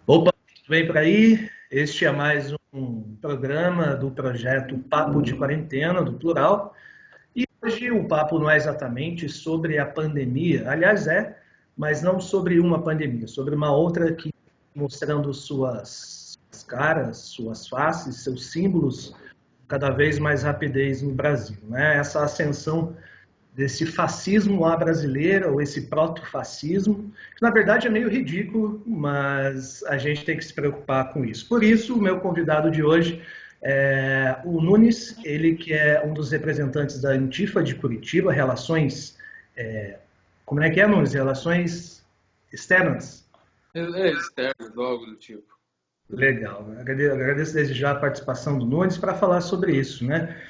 Opa, tudo bem por aí? Este é mais um programa do projeto Papo de Quarentena, do Plural. E hoje o papo não é exatamente sobre a pandemia, aliás mas não sobre uma pandemia, sobre uma outra que mostrando suas caras, suas faces, seus símbolos, cada vez mais rapidez no Brasil, né? Essa ascensão desse fascismo à brasileira, ou esse proto-fascismo, que na verdade é meio ridículo, mas a gente tem que se preocupar com isso. Por isso, o meu convidado de hoje é o Nunes, ele que é um dos representantes da Antifa de Curitiba, Relações, como é que é, Nunes? Relações externas? Externos, algo do tipo. Legal. Agradeço desde já a participação do Nunes para falar sobre isso, né?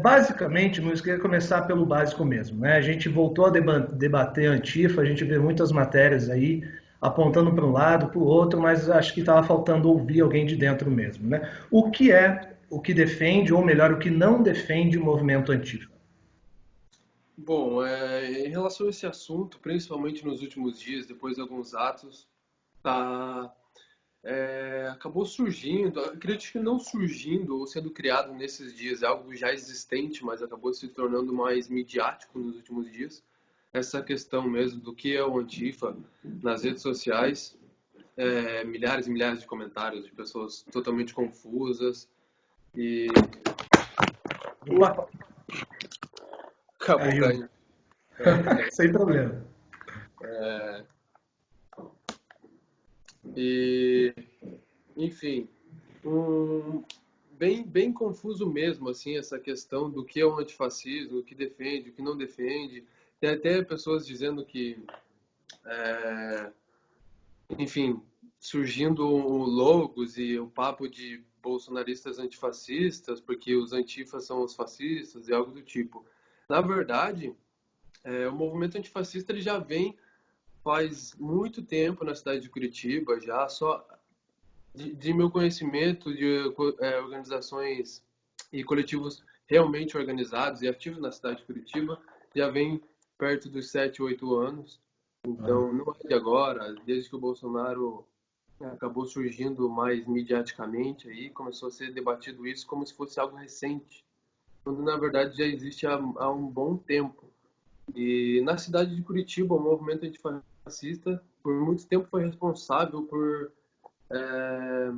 Basicamente, Nunes, queria começar pelo básico mesmo, né? A gente voltou a debater a Antifa, a gente vê muitas matérias aí apontando para um lado, para o outro, mas acho que estava faltando ouvir alguém de dentro mesmo, né? O que é o que defende, ou melhor, o que não defende o movimento Antifa? Bom, em relação a esse assunto, principalmente nos últimos dias, depois de alguns atos, tá, acabou surgindo, acredito que não surgindo ou sendo criado nesses dias, é algo já existente, mas acabou se tornando mais midiático nos últimos dias. Essa questão mesmo do que é o Antifa nas redes sociais, milhares e milhares de comentários de pessoas totalmente confusas e Opa, acabou caiu. caindo. Acabou caindo. Sem problema. E, enfim, um, bem confuso mesmo, assim, essa questão do que é o antifascismo, o que defende, o que não defende. Tem até pessoas dizendo que, é, enfim, surgindo logos e o papo de bolsonaristas antifascistas, porque os antifas são os fascistas e algo do tipo. Na verdade, o movimento antifascista ele já vem faz muito tempo na cidade de Curitiba, já só de meu conhecimento de organizações e coletivos realmente organizados e ativos na cidade de Curitiba, já vem perto dos 7, 8 anos. Então, não é de agora, desde que o Bolsonaro acabou surgindo mais mediaticamente, aí começou a ser debatido isso como se fosse algo recente, quando na verdade já existe há um bom tempo. E na cidade de Curitiba, o movimento antifascista, por muito tempo, foi responsável por é,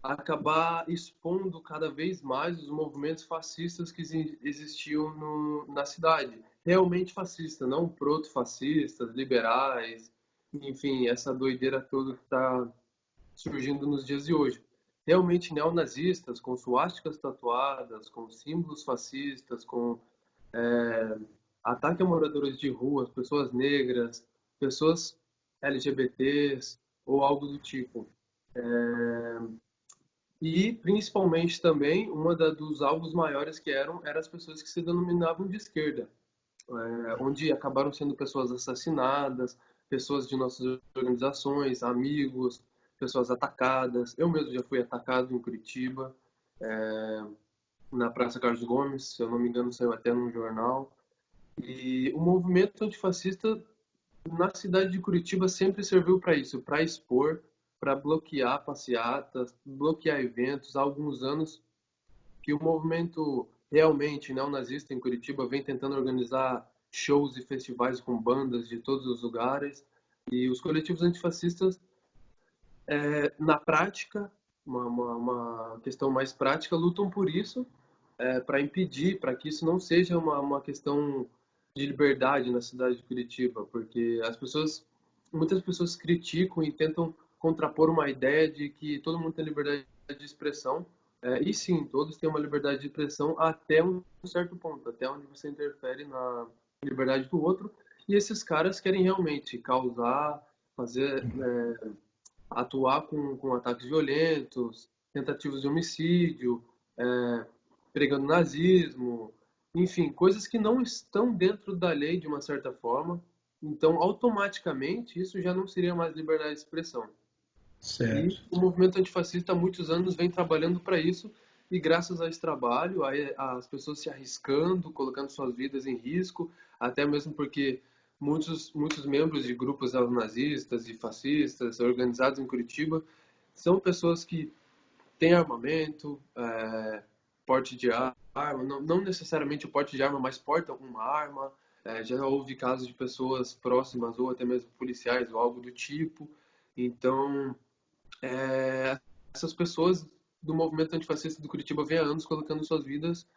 acabar expondo cada vez mais os movimentos fascistas que existiam na cidade. Realmente fascista, não proto-fascistas, liberais, enfim, essa doideira toda que está surgindo nos dias de hoje. Realmente neonazistas, com suásticas tatuadas, com símbolos fascistas, com ataque a moradores de rua, pessoas negras, pessoas LGBTs ou algo do tipo. E, principalmente também, dos alvos maiores que eram as pessoas que se denominavam de esquerda, onde acabaram sendo pessoas assassinadas, pessoas de nossas organizações, amigos, pessoas atacadas. Eu mesmo já fui atacado em Curitiba, na Praça Carlos Gomes, se eu não me engano, saiu até num jornal. E o movimento antifascista na cidade de Curitiba sempre serviu para isso, para expor, para bloquear passeatas, bloquear eventos. Há alguns anos que o movimento realmente neonazista em Curitiba vem tentando organizar shows e festivais com bandas de todos os lugares. E os coletivos antifascistas, na prática, uma questão mais prática, lutam por isso, para impedir, para que isso não seja uma questão de liberdade na cidade de Curitiba, porque muitas pessoas criticam e tentam contrapor uma ideia de que todo mundo tem liberdade de expressão, e sim, todos têm uma liberdade de expressão até um certo ponto, até onde você interfere na liberdade do outro, e esses caras querem realmente causar, fazer, atuar com ataques violentos, tentativas de homicídio, pregando nazismo, enfim, coisas que não estão dentro da lei de uma certa forma. Então, automaticamente, isso já não seria mais liberdade de expressão. E Certo. o movimento antifascista há muitos anos vem trabalhando para isso, e graças a esse trabalho, as pessoas se arriscando, colocando suas vidas em risco, até mesmo porque muitos membros de grupos neonazistas e fascistas organizados em Curitiba são pessoas que têm armamento, porte de arma, não necessariamente o porte de arma, mas portam uma arma. Já houve casos de pessoas próximas ou até mesmo policiais ou algo do tipo. Então, essas pessoas do movimento antifascista do Curitiba vêm há anos colocando suas vidas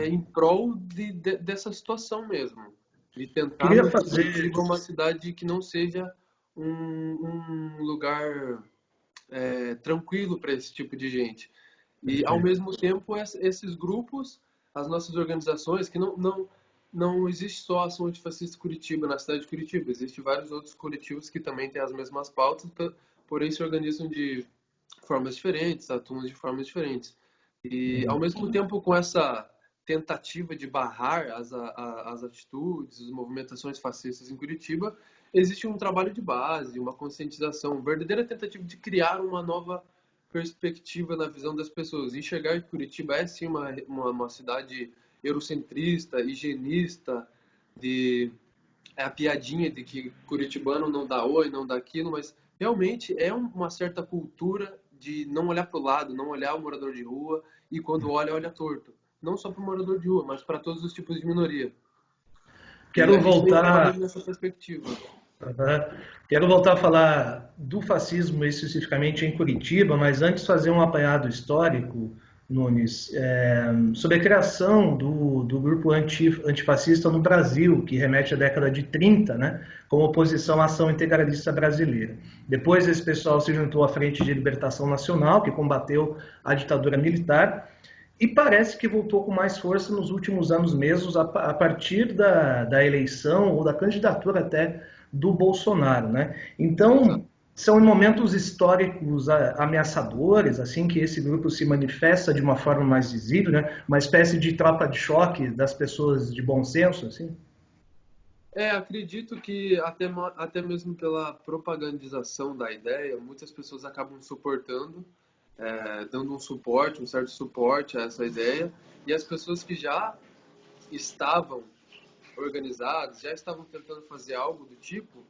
em prol dessa situação mesmo, de tentar Queria manter fazer. Curitiba uma cidade que não seja um lugar tranquilo para esse tipo de gente. E, ao mesmo tempo, esses grupos, as nossas organizações, que não existe só a Ação Antifascista Curitiba na cidade de Curitiba, existem vários outros coletivos que também têm as mesmas pautas, porém se organizam de formas diferentes, atuam de formas diferentes. E, ao mesmo tempo, com essa tentativa de barrar as atitudes, as movimentações fascistas em Curitiba, existe um trabalho de base, uma conscientização, uma verdadeira tentativa de criar uma nova perspectiva na visão das pessoas. Enxergar que Curitiba é sim uma cidade eurocentrista, higienista, a piadinha de que curitibano não dá oi, não dá aquilo, mas realmente é uma certa cultura de não olhar para o lado, não olhar o morador de rua e quando olha, olha torto. Não só para o morador de rua, mas para todos os tipos de minoria. E Quero a gente vem voltar. trabalhando nessa perspectiva. Uhum. Quero voltar a falar do fascismo especificamente em Curitiba, mas antes fazer um apanhado histórico, Nunes, sobre a criação do grupo antifascista no Brasil, que remete à década de 30, né, como oposição à ação integralista brasileira. Depois esse pessoal se juntou à Frente de Libertação Nacional, que combateu a ditadura militar, e parece que voltou com mais força nos últimos anos mesmo, a partir da eleição ou da candidatura até do Bolsonaro, né? Exato. Então, são momentos históricos ameaçadores, assim, que esse grupo se manifesta de uma forma mais visível, né? Uma espécie de tropa de choque das pessoas de bom senso, assim. Acredito que até mesmo pela propagandização da ideia, muitas pessoas acabam suportando, dando um certo suporte a essa ideia, e as pessoas que já estavam organizadas, já estavam tentando fazer algo do tipo,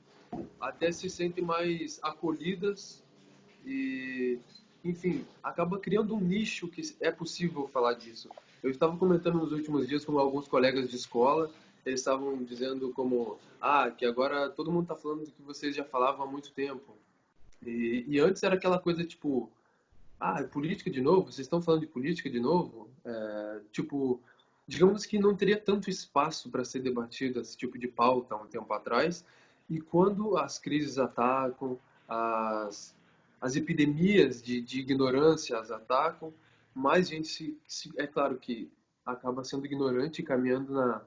até se sentem mais acolhidas e, enfim, acaba criando um nicho que é possível falar disso. Eu estava comentando nos últimos dias com alguns colegas de escola, eles estavam dizendo como, que agora todo mundo está falando do que vocês já falavam há muito tempo. E antes era aquela coisa tipo, política de novo? Vocês estão falando de política de novo? Tipo, digamos que não teria tanto espaço para ser debatido esse tipo de pauta há um tempo atrás. E quando as crises atacam, as, as epidemias de ignorância as atacam, mais gente é claro que acaba sendo ignorante e caminhando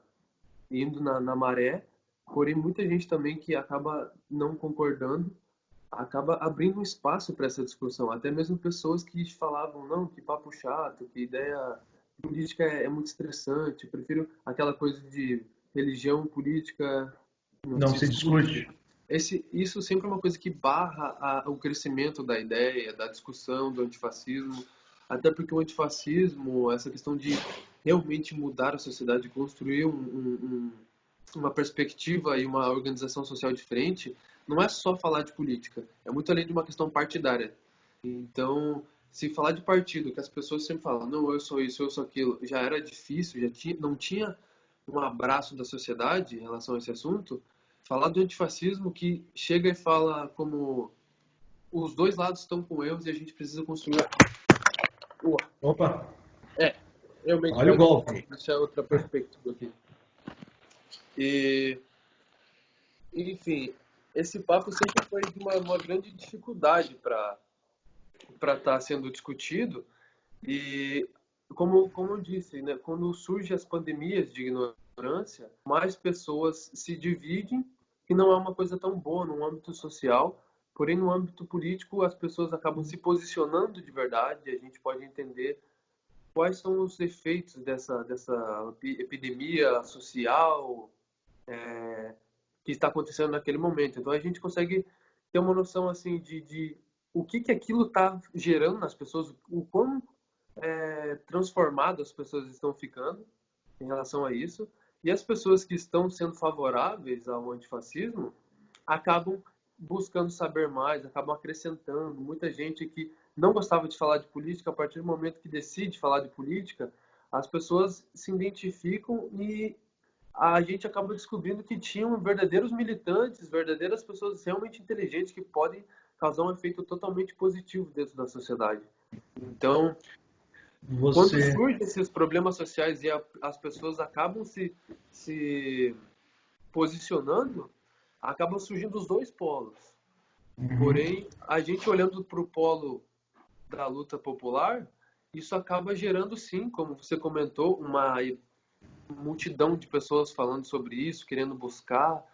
indo na maré, porém muita gente também que acaba não concordando acaba abrindo um espaço para essa discussão. Até mesmo pessoas que falavam, não, que papo chato, que ideia política é muito estressante, eu prefiro aquela coisa de religião, política, não Não se se discute. discute. Isso sempre é uma coisa que barra o crescimento da ideia, da discussão do antifascismo, até porque o antifascismo, essa questão de realmente mudar a sociedade, construir uma perspectiva e uma organização social diferente, não é só falar de política, é muito além de uma questão partidária. Então, se falar de partido, que as pessoas sempre falam, não, eu sou isso, eu sou aquilo, já era difícil, não tinha um abraço da sociedade em relação a esse assunto, falar do antifascismo que chega e fala como os dois lados estão com erros e a gente precisa construir. Opa, É, realmente olha o vai golpe. deixar outra perspectiva aqui. E, enfim, esse papo sempre foi de uma grande dificuldade para estar sendo discutido. E, como eu disse, né, quando surgem as pandemias de ignorância, mais pessoas se dividem, que não é uma coisa tão boa no âmbito social, porém no âmbito político as pessoas acabam se posicionando de verdade, a gente pode entender quais são os efeitos dessa epidemia social que está acontecendo naquele momento. Então a gente consegue ter uma noção assim de o que aquilo está gerando nas pessoas, o quão transformado as pessoas estão ficando em relação a isso E as pessoas que estão sendo favoráveis ao antifascismo acabam buscando saber mais, acabam acrescentando. Muita gente que não gostava de falar de política, a partir do momento que decide falar de política, as pessoas se identificam e a gente acaba descobrindo que tinham verdadeiros militantes, verdadeiras pessoas realmente inteligentes que podem causar um efeito totalmente positivo dentro da sociedade. Então, quando Você. surgem esses problemas sociais e as pessoas acabam se posicionando, acabam surgindo os dois polos. Uhum. Porém, a gente olhando para o polo da luta popular, isso acaba gerando, sim, como você comentou, uma multidão de pessoas falando sobre isso, querendo buscar.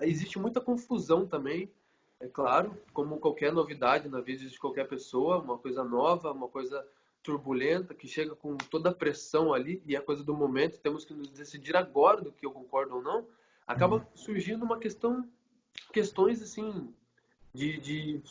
Existe muita confusão também, é claro, como qualquer novidade na vida de qualquer pessoa, uma coisa nova, uma coisa turbulenta, que chega com toda a pressão ali, e é coisa do momento, temos que nos decidir agora do que eu concordo ou não, acaba surgindo questões assim, de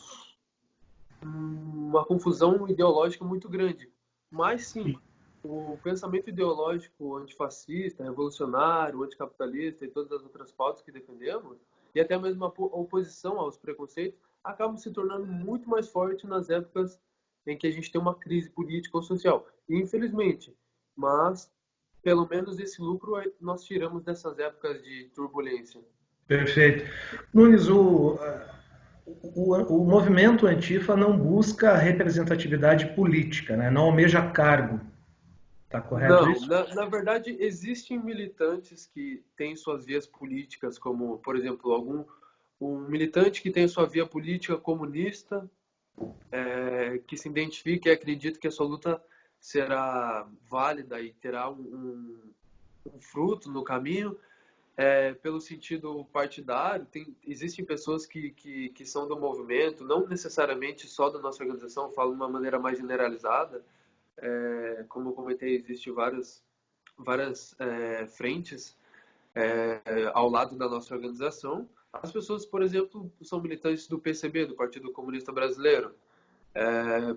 uma confusão ideológica muito grande. Mas sim, o pensamento ideológico antifascista, revolucionário, anticapitalista e todas as outras pautas que defendemos, e até mesmo a oposição aos preconceitos, acabam se tornando muito mais forte nas épocas em que a gente tem uma crise política ou social. E, infelizmente, mas pelo menos esse lucro nós tiramos dessas épocas de turbulência. Perfeito. Nunes, o movimento antifa não busca representatividade política, né? Não almeja cargo. Está correto Não, isso? na verdade, existem militantes que têm suas vias políticas, como, por exemplo, um militante que tem sua via política comunista, que se identifica e acredita que a sua luta será válida e terá um fruto no caminho, pelo sentido partidário. Existem pessoas que são do movimento, não necessariamente só da nossa organização, falo de uma maneira mais generalizada. Como eu comentei, existem várias frentes ao lado da nossa organização. As pessoas, por exemplo, são militantes do PCB, do Partido Comunista Brasileiro,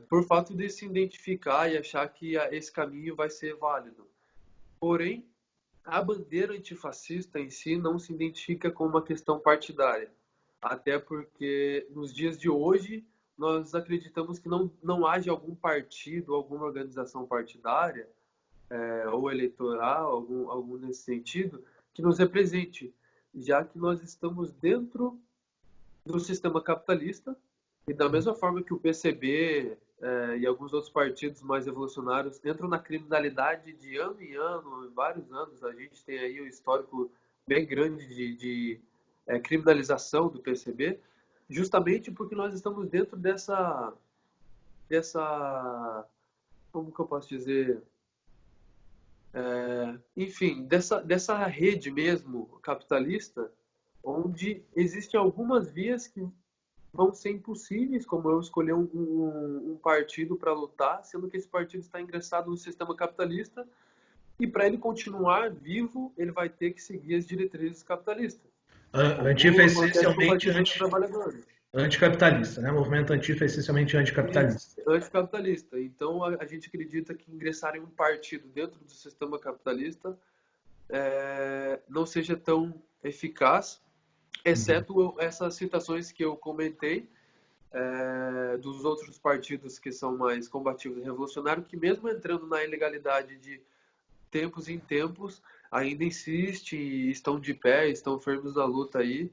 por fato de se identificar e achar que esse caminho vai ser válido. Porém, a bandeira antifascista em si não se identifica com uma questão partidária, até porque nos dias de hoje nós acreditamos que não haja algum partido, alguma organização partidária ou eleitoral, algum nesse sentido, que nos represente, já que nós estamos dentro do sistema capitalista e da mesma forma que o PCB e alguns outros partidos mais revolucionários entram na criminalidade de ano em ano, em vários anos, a gente tem aí um histórico bem grande de criminalização do PCB, justamente porque nós estamos dentro dessa, como que eu posso dizer, enfim, dessa rede mesmo capitalista, onde existem algumas vias que vão ser impossíveis, como eu escolher um partido para lutar, sendo que esse partido está ingressado no sistema capitalista e para ele continuar vivo, ele vai ter que seguir as diretrizes capitalistas, Antifa como é acontece com o essencialmente Partido dos Trabalhadores. anticapitalista, né? O movimento antifa é essencialmente Isso, anticapitalista. anticapitalista. Então a gente acredita que ingressar em um partido dentro do sistema capitalista não seja tão eficaz, Uhum. exceto essas citações que eu comentei, dos outros partidos que são mais combativos e revolucionários, que mesmo entrando na ilegalidade de tempos em tempos, ainda insistem, estão de pé, estão firmes na luta aí.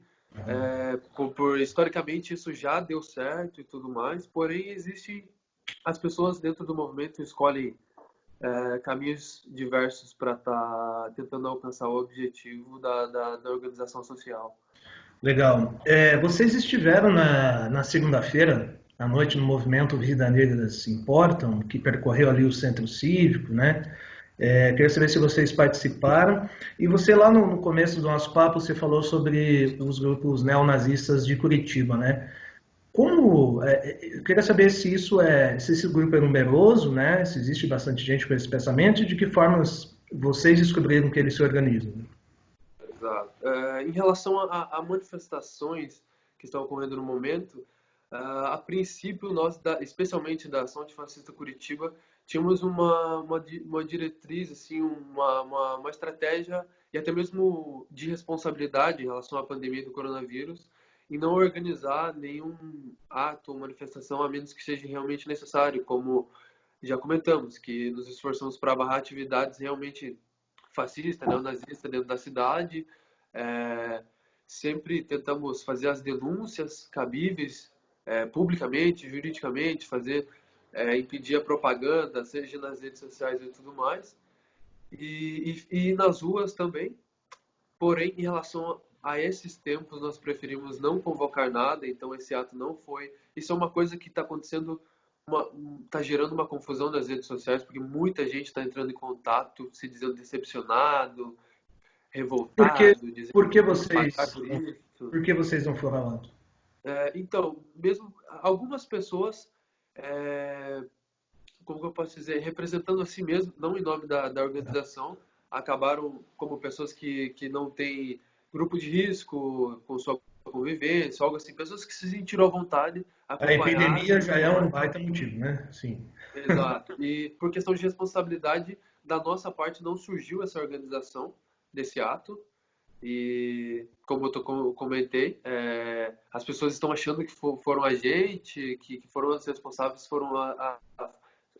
Historicamente isso já deu certo e tudo mais, porém existem as pessoas dentro do movimento escolhem caminhos diversos para estar tentando alcançar o objetivo da organização social. Legal. Vocês estiveram na segunda-feira à noite no movimento Vida Negra Se Importam, que percorreu ali o centro cívico, né? Queria saber se vocês participaram. E você lá no começo do nosso papo, você falou sobre os grupos neonazistas de Curitiba, né? Eu queria saber se esse grupo é numeroso, né? Se existe bastante gente com esse pensamento e de que formas vocês descobriram que eles se organizam. Exato. Em relação a manifestações que estão ocorrendo no momento, a princípio, nós, especialmente da Ação Antifascista Curitiba, tínhamos uma diretriz, assim, uma estratégia e até mesmo de responsabilidade em relação à pandemia do coronavírus e não organizar nenhum ato ou manifestação a menos que seja realmente necessário, como já comentamos, que nos esforçamos para barrar atividades realmente fascistas, neonazistas dentro da cidade. É, sempre tentamos fazer as denúncias cabíveis, publicamente, juridicamente, impedir a propaganda, seja nas redes sociais e tudo mais, e nas ruas também. Porém, em relação a esses tempos, nós preferimos não convocar nada, então esse ato não foi. Isso é uma coisa que está acontecendo, está gerando uma confusão nas redes sociais, porque muita gente está entrando em contato, se dizendo decepcionado, Por que, revoltado, dizendo por que que pagar vocês, por isso. por que vocês não foram lá? Então, mesmo algumas pessoas, é, como que eu posso dizer, representando a si mesmo, não em nome da organização, acabaram como pessoas que não têm grupo de risco com sua convivência, algo assim, pessoas que se sentiram à vontade, A acompanharam epidemia e já tudo é um mais. baita motivo, né? Sim. Exato. E por questão de responsabilidade, da nossa parte não surgiu essa organização desse ato. E como comentei, as pessoas estão achando que foram a gente, que foram os responsáveis, foram a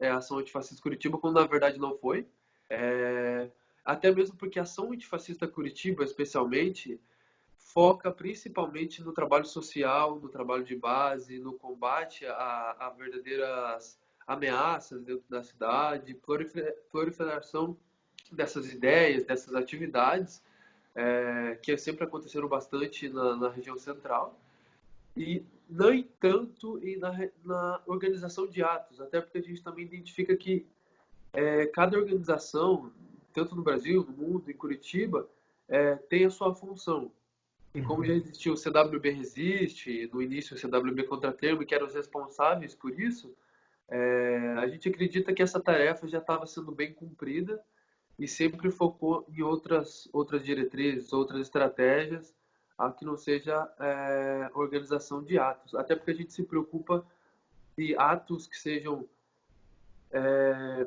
Ação Antifascista Curitiba, quando na verdade não foi. Até mesmo porque a Ação Antifascista Curitiba, especialmente, foca principalmente no trabalho social, no trabalho de base, no combate a verdadeiras ameaças dentro da cidade, proliferação dessas ideias, dessas atividades, que sempre aconteceram bastante na região central, e nem tanto na organização de atos, até porque a gente também identifica que cada organização, tanto no Brasil, no mundo, em Curitiba, tem a sua função. E como já existiu o CWB Resiste, no início o CWB Contratermo, que eram os responsáveis por isso, a gente acredita que essa tarefa já estava sendo bem cumprida e sempre focou em outras diretrizes, outras estratégias, a que não seja organização de atos. Até porque a gente se preocupa de atos que sejam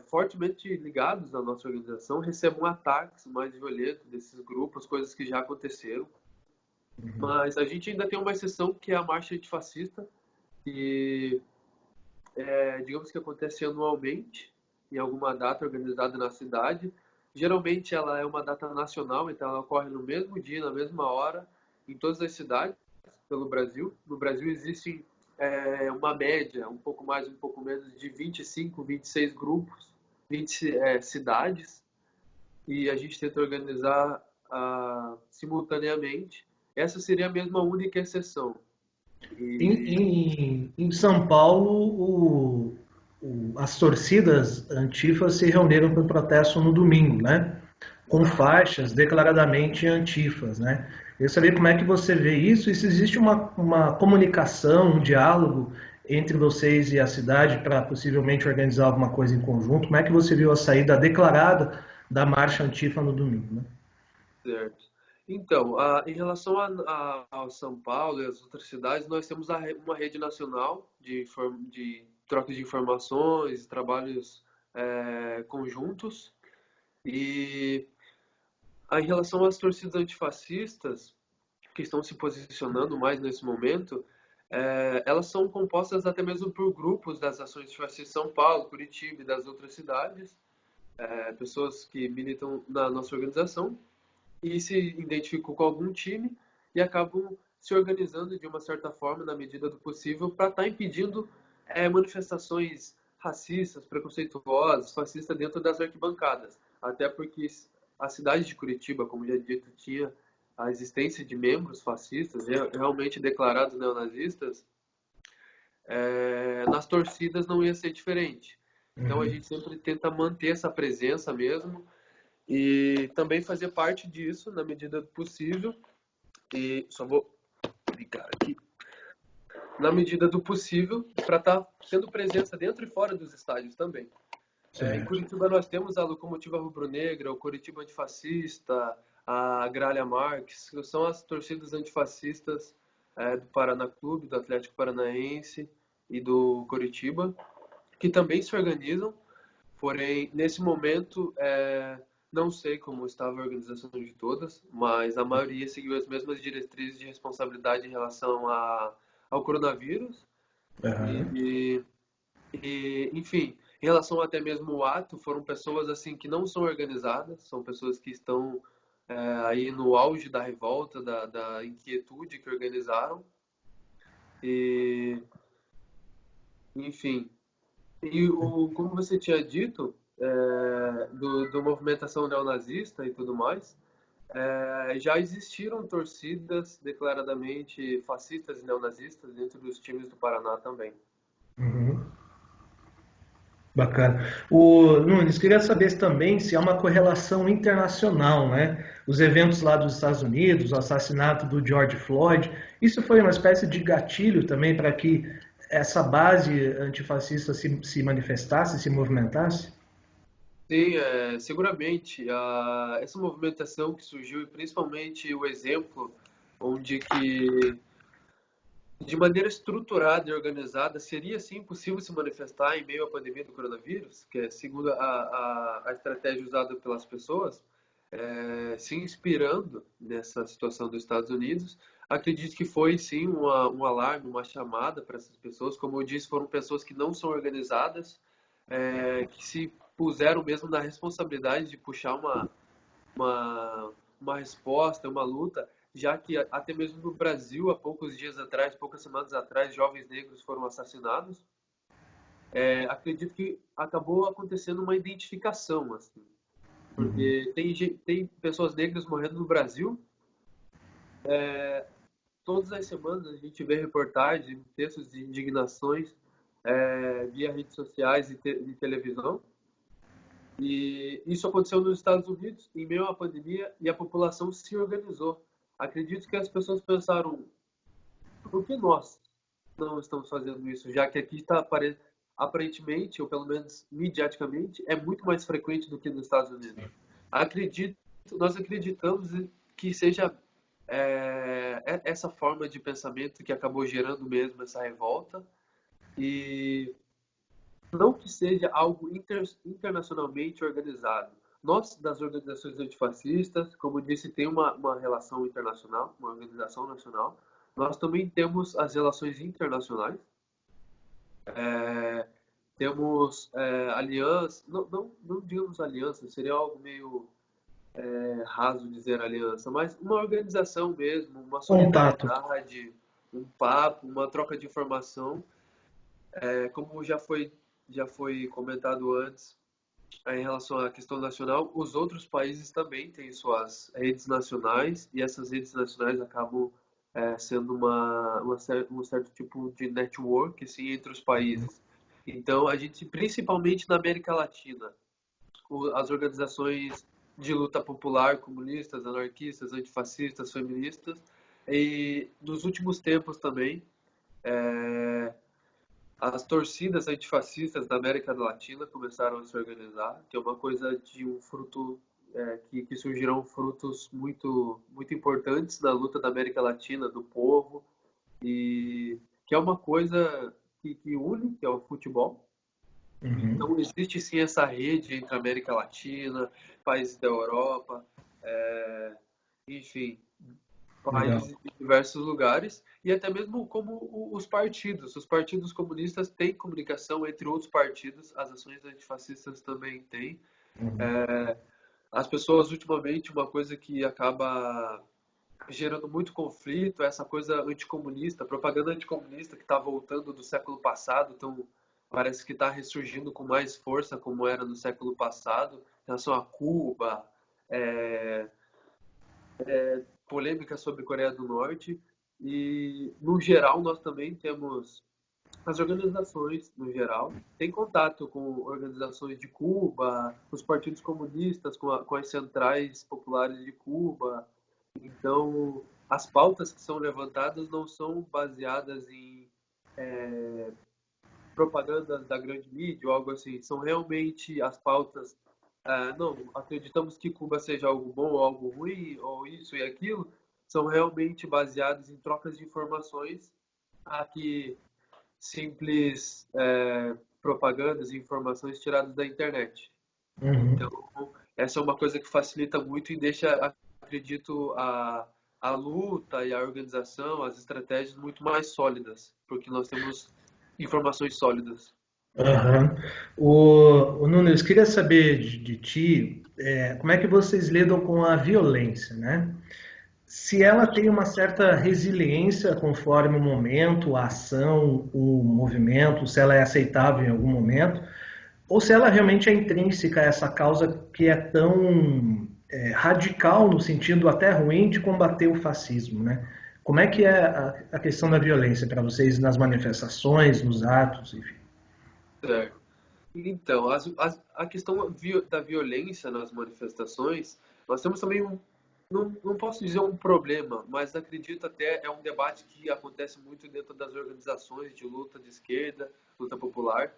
fortemente ligados à nossa organização recebam ataques mais violentos desses grupos, coisas que já aconteceram. Mas a gente ainda tem uma exceção que é a Marcha Antifascista, que digamos que acontece anualmente, em alguma data organizada na cidade. Geralmente ela é uma data nacional, então ela ocorre no mesmo dia, na mesma hora, em todas as cidades pelo Brasil. No Brasil existe uma média, um pouco mais, um pouco menos, de 25, 26 grupos, 20 cidades, e a gente tenta organizar simultaneamente. Essa seria a mesma única exceção. E Em São Paulo, as torcidas antifas se reuniram para o protesto no domingo, né? Com faixas declaradamente antifas, né? Eu sabia como é que você vê isso e se existe uma comunicação, um diálogo entre vocês e a cidade para possivelmente organizar alguma coisa em conjunto. Como é que você viu a saída declarada da marcha antifa no domingo, né? certo. Então, em relação a São Paulo e as outras cidades, nós temos uma rede nacional de troca de informações, trabalhos conjuntos. E em relação às torcidas antifascistas, que estão se posicionando mais nesse momento, elas são compostas até mesmo por grupos das ações antifascistas São Paulo, Curitiba e das outras cidades, pessoas que militam na nossa organização e se identificam com algum time e acabam se organizando de uma certa forma, na medida do possível, para estar impedindo manifestações racistas, preconceituosas, fascistas dentro das arquibancadas. Até porque a cidade de Curitiba, como já dito, tinha a existência de membros fascistas, realmente declarados neonazistas, nas torcidas não ia ser diferente. Então a gente sempre tenta manter essa presença mesmo, e também fazer parte disso na medida do possível. E só vou ligar aqui. Na medida do possível, para estar tendo presença dentro e fora dos estádios também. Em Curitiba nós temos a Locomotiva Rubro-Negra, o Curitiba Antifascista, a Gralha Marques, que são as torcidas antifascistas do Paraná Clube, do Atlético Paranaense e do Curitiba, que também se organizam Porém, nesse momento, não sei como estava a organização de todas, mas a maioria seguiu as mesmas diretrizes de responsabilidade em relação ao coronavírus. Aham. E, enfim, em relação até mesmo ao ato, foram pessoas assim que não são organizadas, são pessoas que estão aí no auge da revolta, da inquietude que organizaram. E, enfim, como você tinha dito, do movimentação neonazista e tudo mais, já existiram torcidas declaradamente fascistas e neonazistas dentro dos times do Paraná também. Uhum. Bacana. O Nunes, queria saber também se há uma correlação internacional, né? Os eventos lá dos Estados Unidos, o assassinato do George Floyd, isso foi uma espécie de gatilho também para que essa base antifascista se manifestasse, se movimentasse? Sim, seguramente. Essa movimentação que surgiu, e principalmente o exemplo onde que, de maneira estruturada e organizada, seria sim possível se manifestar em meio à pandemia do coronavírus, que é segundo a estratégia usada pelas pessoas, se inspirando nessa situação dos Estados Unidos. Acredito que foi sim um alarme, uma chamada para essas pessoas. Como eu disse, foram pessoas que não são organizadas, que se puseram mesmo na responsabilidade de puxar uma, uma resposta, uma luta, já que até mesmo no Brasil, há poucos dias atrás, poucas semanas atrás, jovens negros foram assassinados. Acredito que acabou acontecendo uma identificação, assim, Uhum. porque tem pessoas negras morrendo no Brasil. Todas as semanas a gente vê reportagens, textos de indignações via redes sociais e televisão. E isso aconteceu nos Estados Unidos em meio à pandemia e a população se organizou. Acredito que as pessoas pensaram, por que nós não estamos fazendo isso? Já que aqui está aparentemente, ou pelo menos mediaticamente, é muito mais frequente do que nos Estados Unidos. Acredito, nós acreditamos que seja essa forma de pensamento que acabou gerando mesmo essa revolta e não que seja algo internacionalmente organizado. Nós, das organizações antifascistas, como disse, tem uma relação internacional, uma organização nacional. Nós também temos as relações internacionais. É, temos alianças, não digamos aliança, seria algo meio raso dizer aliança, mas uma organização mesmo, uma Contato. solidariedade, um papo, uma troca de informação. Como já foi comentado antes, em relação à questão nacional, os outros países também têm suas redes nacionais e essas redes nacionais acabam sendo um certo tipo de network assim, entre os países. Então, a gente, principalmente na América Latina, as organizações de luta popular, comunistas, anarquistas, antifascistas, feministas, e nos últimos tempos também, é, as torcidas antifascistas da América Latina começaram a se organizar, que é uma coisa de um fruto que surgirão frutos muito importantes na luta da América Latina, do povo, e que é uma coisa que une, que é o futebol. Uhum. Então existe sim essa rede entre a América Latina, países da Europa, enfim, Legal. países de diversos lugares e até mesmo como os partidos comunistas têm comunicação entre outros partidos, as ações antifascistas também têm. Uhum. As pessoas ultimamente uma coisa que acaba gerando muito conflito é essa coisa anticomunista, propaganda anticomunista que está voltando do século passado, então parece que está ressurgindo com mais força como era no século passado, em relação a Cuba, é, polêmica sobre Coreia do Norte e, no geral, nós também temos as organizações, no geral, têm contato com organizações de Cuba, os partidos comunistas, com as centrais populares de Cuba. Então, as pautas que são levantadas não são baseadas em propagandas da grande mídia ou algo assim. São realmente as pautas. Não, acreditamos que Cuba seja algo bom ou algo ruim, ou isso e aquilo. São realmente baseadas em trocas de informações a que simples propagandas e informações tiradas da internet. Uhum. Então, essa é uma coisa que facilita muito e deixa, acredito, a luta e a organização, as estratégias muito mais sólidas, porque nós temos informações sólidas. Aham. O Nunes, queria saber de ti, como é que vocês lidam com a violência, né? Se ela tem uma certa resiliência conforme o momento, a ação, o movimento, se ela é aceitável em algum momento, ou se ela realmente é intrínseca a essa causa que é tão radical no sentido até ruim de combater o fascismo, né? Como é que é a questão da violência para vocês nas manifestações, nos atos, enfim? Certo. Então, a questão da violência nas manifestações, nós temos também não posso dizer um problema, mas acredito até é um debate que acontece muito dentro das organizações de luta de esquerda, luta popular,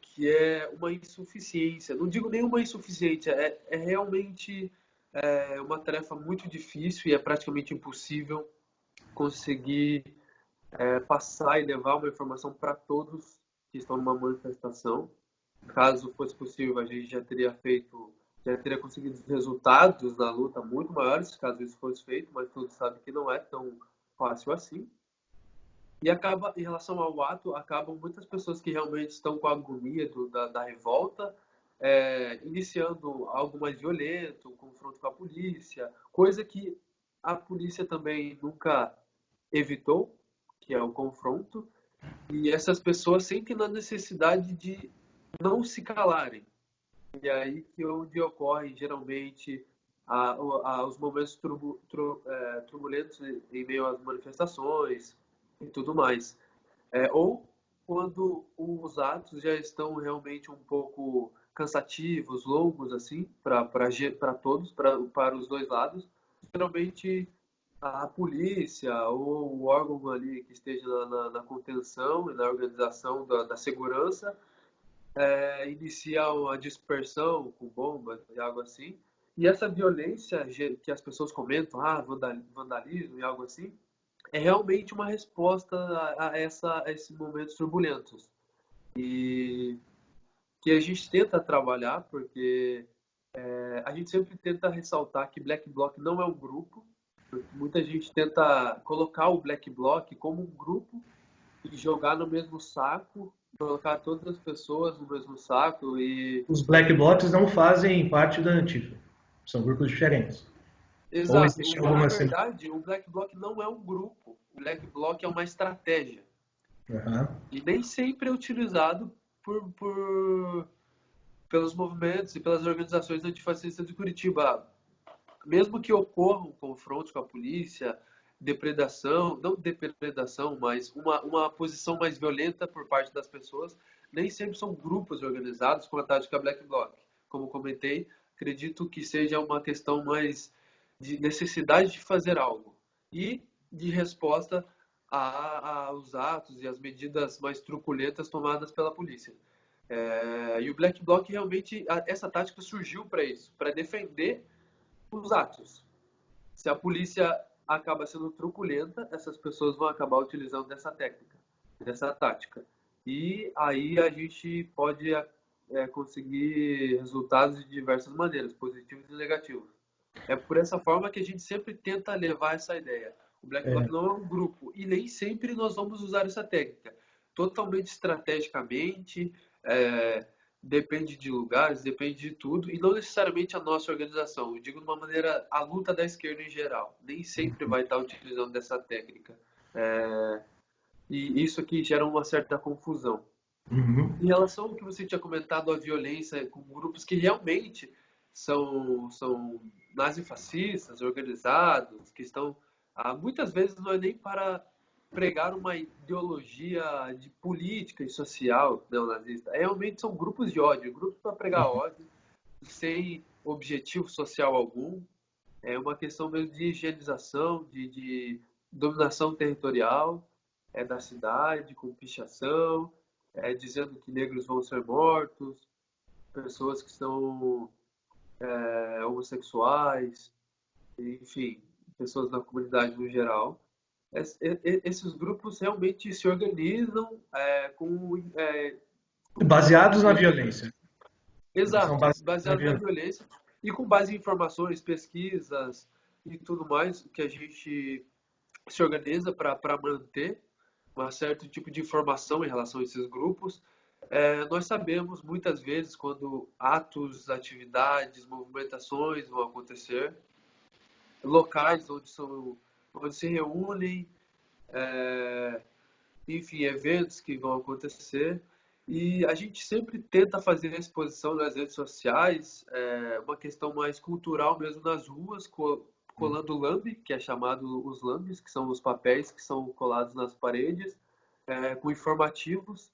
que é uma insuficiência. Não digo nenhuma insuficiência, é realmente uma tarefa muito difícil e é praticamente impossível conseguir passar e levar uma informação para todos que estão numa manifestação. Caso fosse possível, a gente já teria conseguido resultados na luta muito maiores, caso isso fosse feito, mas todos sabem que não é tão fácil assim. E acaba, em relação ao ato, acabam muitas pessoas que realmente estão com a agonia da revolta, iniciando algo mais violento, um confronto com a polícia, coisa que a polícia também nunca evitou, que é o confronto, e essas pessoas sentem a necessidade de não se calarem. E é aí que onde ocorre geralmente os momentos turbulentos em meio às manifestações e tudo mais. Ou quando os atos já estão realmente um pouco cansativos, longos, assim, para todos, para os dois lados, geralmente a polícia ou o órgão ali que esteja na contenção e na organização da segurança inicia a dispersão com bombas e algo assim. E essa violência que as pessoas comentam, vandalismo e algo assim, é realmente uma resposta a esses momentos turbulentos. E que a gente tenta trabalhar, porque a gente sempre tenta ressaltar que Black Bloc não é um grupo, porque muita gente tenta colocar o Black Bloc como um grupo e jogar no mesmo saco, colocar todas as pessoas no mesmo saco e Os black blocs não fazem parte da Antifa. São grupos diferentes. Ou existe exato. Na alguma assim? verdade, o Black Bloc não é um grupo. O Black Bloc é uma estratégia. Uhum. E nem sempre é utilizado pelos movimentos e pelas organizações antifascistas de Curitiba. Mesmo que ocorram confrontos com a polícia, depredação, não depredação, mas uma posição mais violenta por parte das pessoas, nem sempre são grupos organizados com a tática Black Bloc. Como comentei, acredito que seja uma questão mais de necessidade de fazer algo e de resposta aos atos e às medidas mais truculentas tomadas pela polícia. E o Black Bloc realmente, essa tática surgiu para isso, para defender os atos. Se a polícia acaba sendo truculenta, essas pessoas vão acabar utilizando dessa técnica, dessa tática. E aí a gente pode conseguir resultados de diversas maneiras, positivos e negativos. É por essa forma que a gente sempre tenta levar essa ideia. O Black Bloc não é um grupo e nem sempre nós vamos usar essa técnica. Totalmente estrategicamente, depende de lugares, depende de tudo, e não necessariamente a nossa organização. Eu digo de uma maneira, a luta da esquerda em geral. Nem sempre vai estar utilizando dessa técnica. E isso aqui gera uma certa confusão. Uhum. Em relação ao que você tinha comentado, a violência com grupos que realmente são nazifascistas, organizados, que estão. Muitas vezes não é nem para pregar uma ideologia de política e social neonazista. Realmente são grupos de ódio, grupos para pregar ódio, sem objetivo social algum. É uma questão mesmo de higienização, de dominação territorial da cidade, com pichação, dizendo que negros vão ser mortos, pessoas que são homossexuais, enfim, pessoas da comunidade no geral. Esses grupos realmente se organizam Baseados na violência. Eles são Exato, baseados na baseado na violência. violência e com base em informações, pesquisas e tudo mais que a gente se organiza para manter um certo tipo de informação em relação a esses grupos. Nós sabemos muitas vezes quando atos, atividades, movimentações vão acontecer, locais onde se reúnem, enfim, eventos que vão acontecer. E a gente sempre tenta fazer a exposição nas redes sociais, uma questão mais cultural mesmo nas ruas, colando lambe, que é chamado os lambes, que são os papéis que são colados nas paredes, com informativos,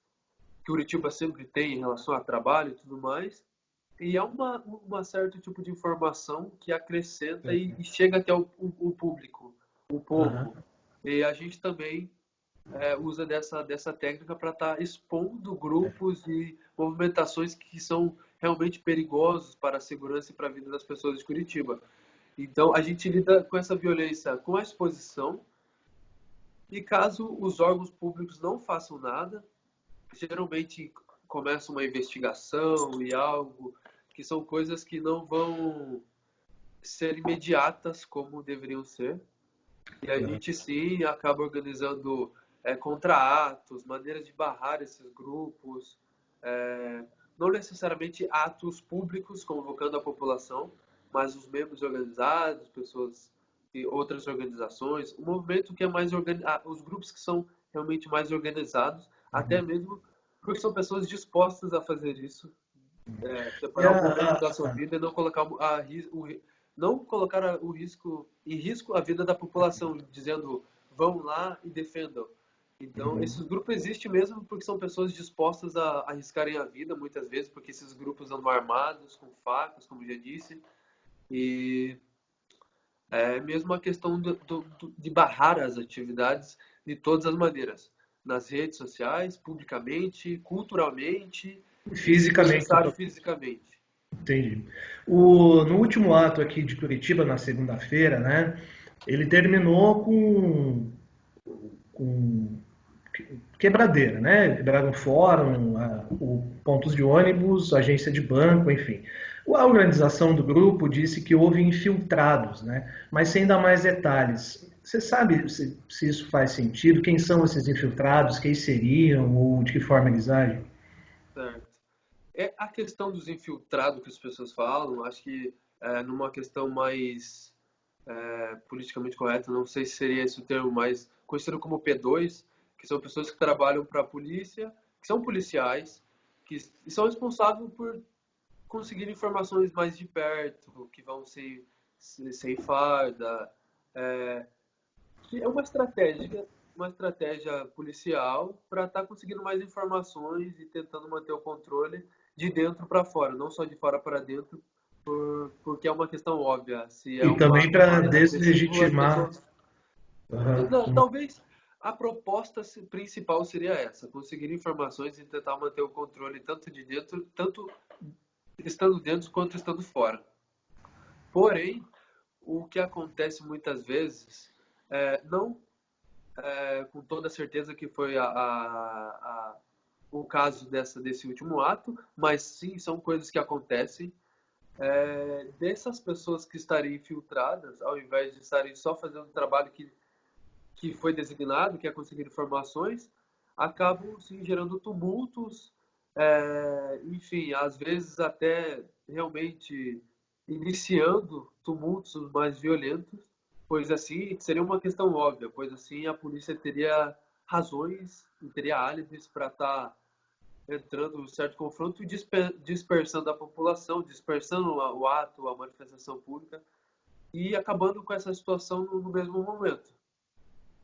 que Curitiba sempre tem em relação a trabalho e tudo mais. E é uma certo tipo de informação que acrescenta e chega até o público, o Aham. povo. E a gente também usa dessa técnica para estar expondo grupos e movimentações que são realmente perigosos para a segurança e para a vida das pessoas de Curitiba. Então, a gente lida com essa violência com a exposição e caso os órgãos públicos não façam nada, geralmente começa uma investigação e algo que são coisas que não vão ser imediatas como deveriam ser. E a gente sim acaba organizando contra-atos, maneiras de barrar esses grupos, não necessariamente atos públicos convocando a população, mas os membros organizados, pessoas e outras organizações, o movimento que é mais organizado, os grupos que são realmente mais organizados, até mesmo porque são pessoas dispostas a fazer isso, E separar um momento da sua vida e não colocar não colocar em risco a vida da população, dizendo vão lá e defendam. Então, esses grupos existem mesmo porque são pessoas dispostas a arriscarem a vida, muitas vezes, porque esses grupos andam armados, com facas, como já disse, e é mesmo a questão de barrar as atividades de todas as maneiras, nas redes sociais, publicamente, culturalmente e, se fisicamente, necessário, fisicamente. entendi. No último ato aqui de Curitiba, na segunda-feira, né, ele terminou com quebradeira, né? Quebraram fórum, pontos de ônibus, agência de banco, enfim. A organização do grupo disse que houve infiltrados, né? Mas sem dar mais detalhes. Você sabe se isso faz sentido? Quem são esses infiltrados? Quem seriam? Ou de que forma eles agem? Certo. É a questão dos infiltrados que as pessoas falam, acho que numa questão mais politicamente correta, não sei se seria esse o termo, mas conhecido como P2, que são pessoas que trabalham para a polícia, que são policiais, que são responsáveis por conseguir informações mais de perto, que vão sem farda, é, que é uma estratégia policial para estar conseguindo mais informações e tentando manter o controle de dentro para fora, não só de fora para dentro, porque é uma questão óbvia. Se é E uma também para tomada repressiva, as deslegitimar. pessoas. Uhum. Talvez a proposta principal seria essa: conseguir informações e tentar manter o controle tanto de dentro, tanto estando dentro quanto estando fora. Porém, o que acontece muitas vezes, não com toda certeza que foi o caso desse último ato, mas sim, são coisas que acontecem. Dessas pessoas que estariam infiltradas, ao invés de estarem só fazendo o trabalho que foi designado, que é conseguir informações, acabam sim gerando tumultos, enfim, às vezes até realmente iniciando tumultos mais violentos, pois assim seria uma questão óbvia, pois assim a polícia teria razões e teria álibis para estar entrando em um certo confronto e dispersando a população, dispersando o ato, a manifestação pública e acabando com essa situação no mesmo momento.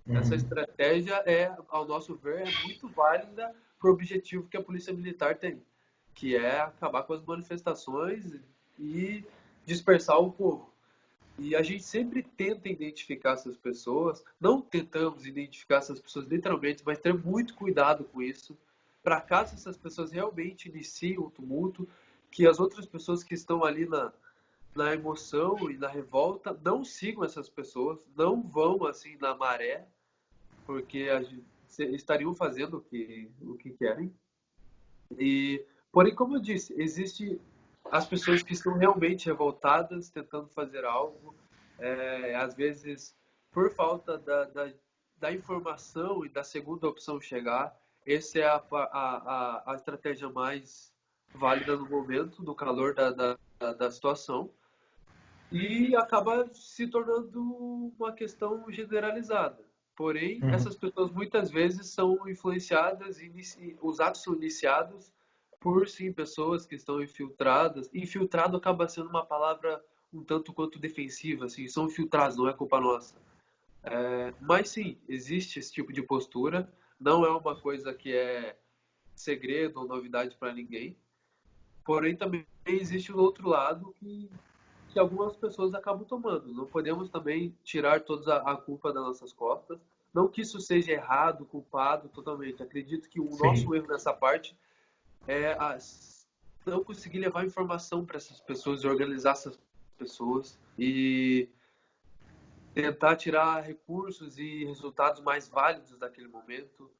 Essa Uhum. estratégia ao nosso ver, é muito válida para o objetivo que a Polícia Militar tem, que é acabar com as manifestações e dispersar o povo. E a gente sempre tenta identificar essas pessoas, não tentamos identificar essas pessoas literalmente, mas ter muito cuidado com isso, para caso essas pessoas realmente iniciem o tumulto, que as outras pessoas que estão ali na emoção e na revolta não sigam essas pessoas, não vão assim na maré, porque estariam fazendo o que querem. Porém, como eu disse, existe as pessoas que estão realmente revoltadas, tentando fazer algo, às vezes por falta da informação e da segunda opção chegar. Essa é a estratégia mais válida no momento, do calor da situação, e acaba se tornando uma questão generalizada. Porém, Uhum. essas pessoas muitas vezes são influenciadas, os atos são iniciados por, sim, pessoas que estão infiltradas. Infiltrado acaba sendo uma palavra um tanto quanto defensiva, assim, são infiltrados, não é culpa nossa. Mas sim, existe esse tipo de postura, não é uma coisa que é segredo ou novidade para ninguém. Porém, também existe o outro lado que algumas pessoas acabam tomando. Não podemos também tirar toda a culpa das nossas costas. Não que isso seja errado, culpado totalmente. Acredito que o Sim. nosso erro nessa parte é não conseguir levar informação para essas pessoas, organizar essas pessoas e tentar tirar recursos e resultados mais válidos daquele momento.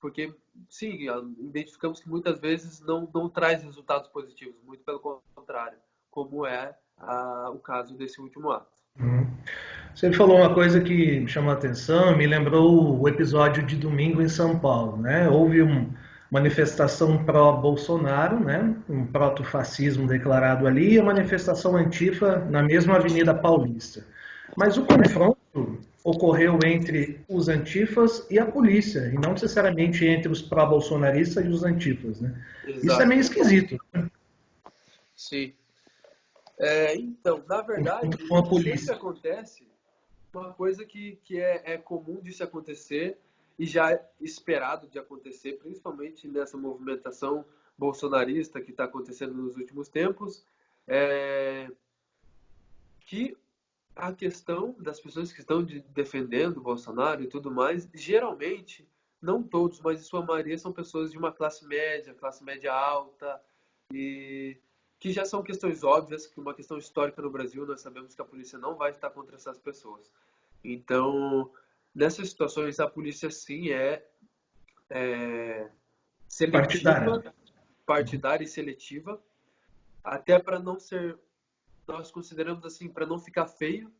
Porque, sim, identificamos que muitas vezes não traz resultados positivos, muito pelo contrário, como é o caso desse último ato. Uhum. Você falou uma coisa que me chamou a atenção, me lembrou o episódio de domingo em São Paulo, né? Houve uma manifestação pró-Bolsonaro, né? Um proto-fascismo declarado ali, e a manifestação antifa na mesma Avenida Paulista. Mas o confronto ocorreu entre os antifas e a polícia, e não necessariamente entre os pró-bolsonaristas e os antifas, né? Isso é meio Exato. esquisito, né? Sim. Então, na Confronto verdade, com a sempre polícia. acontece uma coisa que é comum de se acontecer e já é esperado de acontecer, principalmente nessa movimentação bolsonarista que está acontecendo nos últimos tempos, é que a questão das pessoas que estão defendendo o Bolsonaro e tudo mais, geralmente, não todos, mas em sua maioria, são pessoas de uma classe média alta, e que já são questões óbvias, que uma questão histórica no Brasil, nós sabemos que a polícia não vai estar contra essas pessoas. Então, nessas situações, a polícia sim é Partidária. seletiva, partidária e seletiva, até para não ser, nós consideramos assim, para não ficar feio,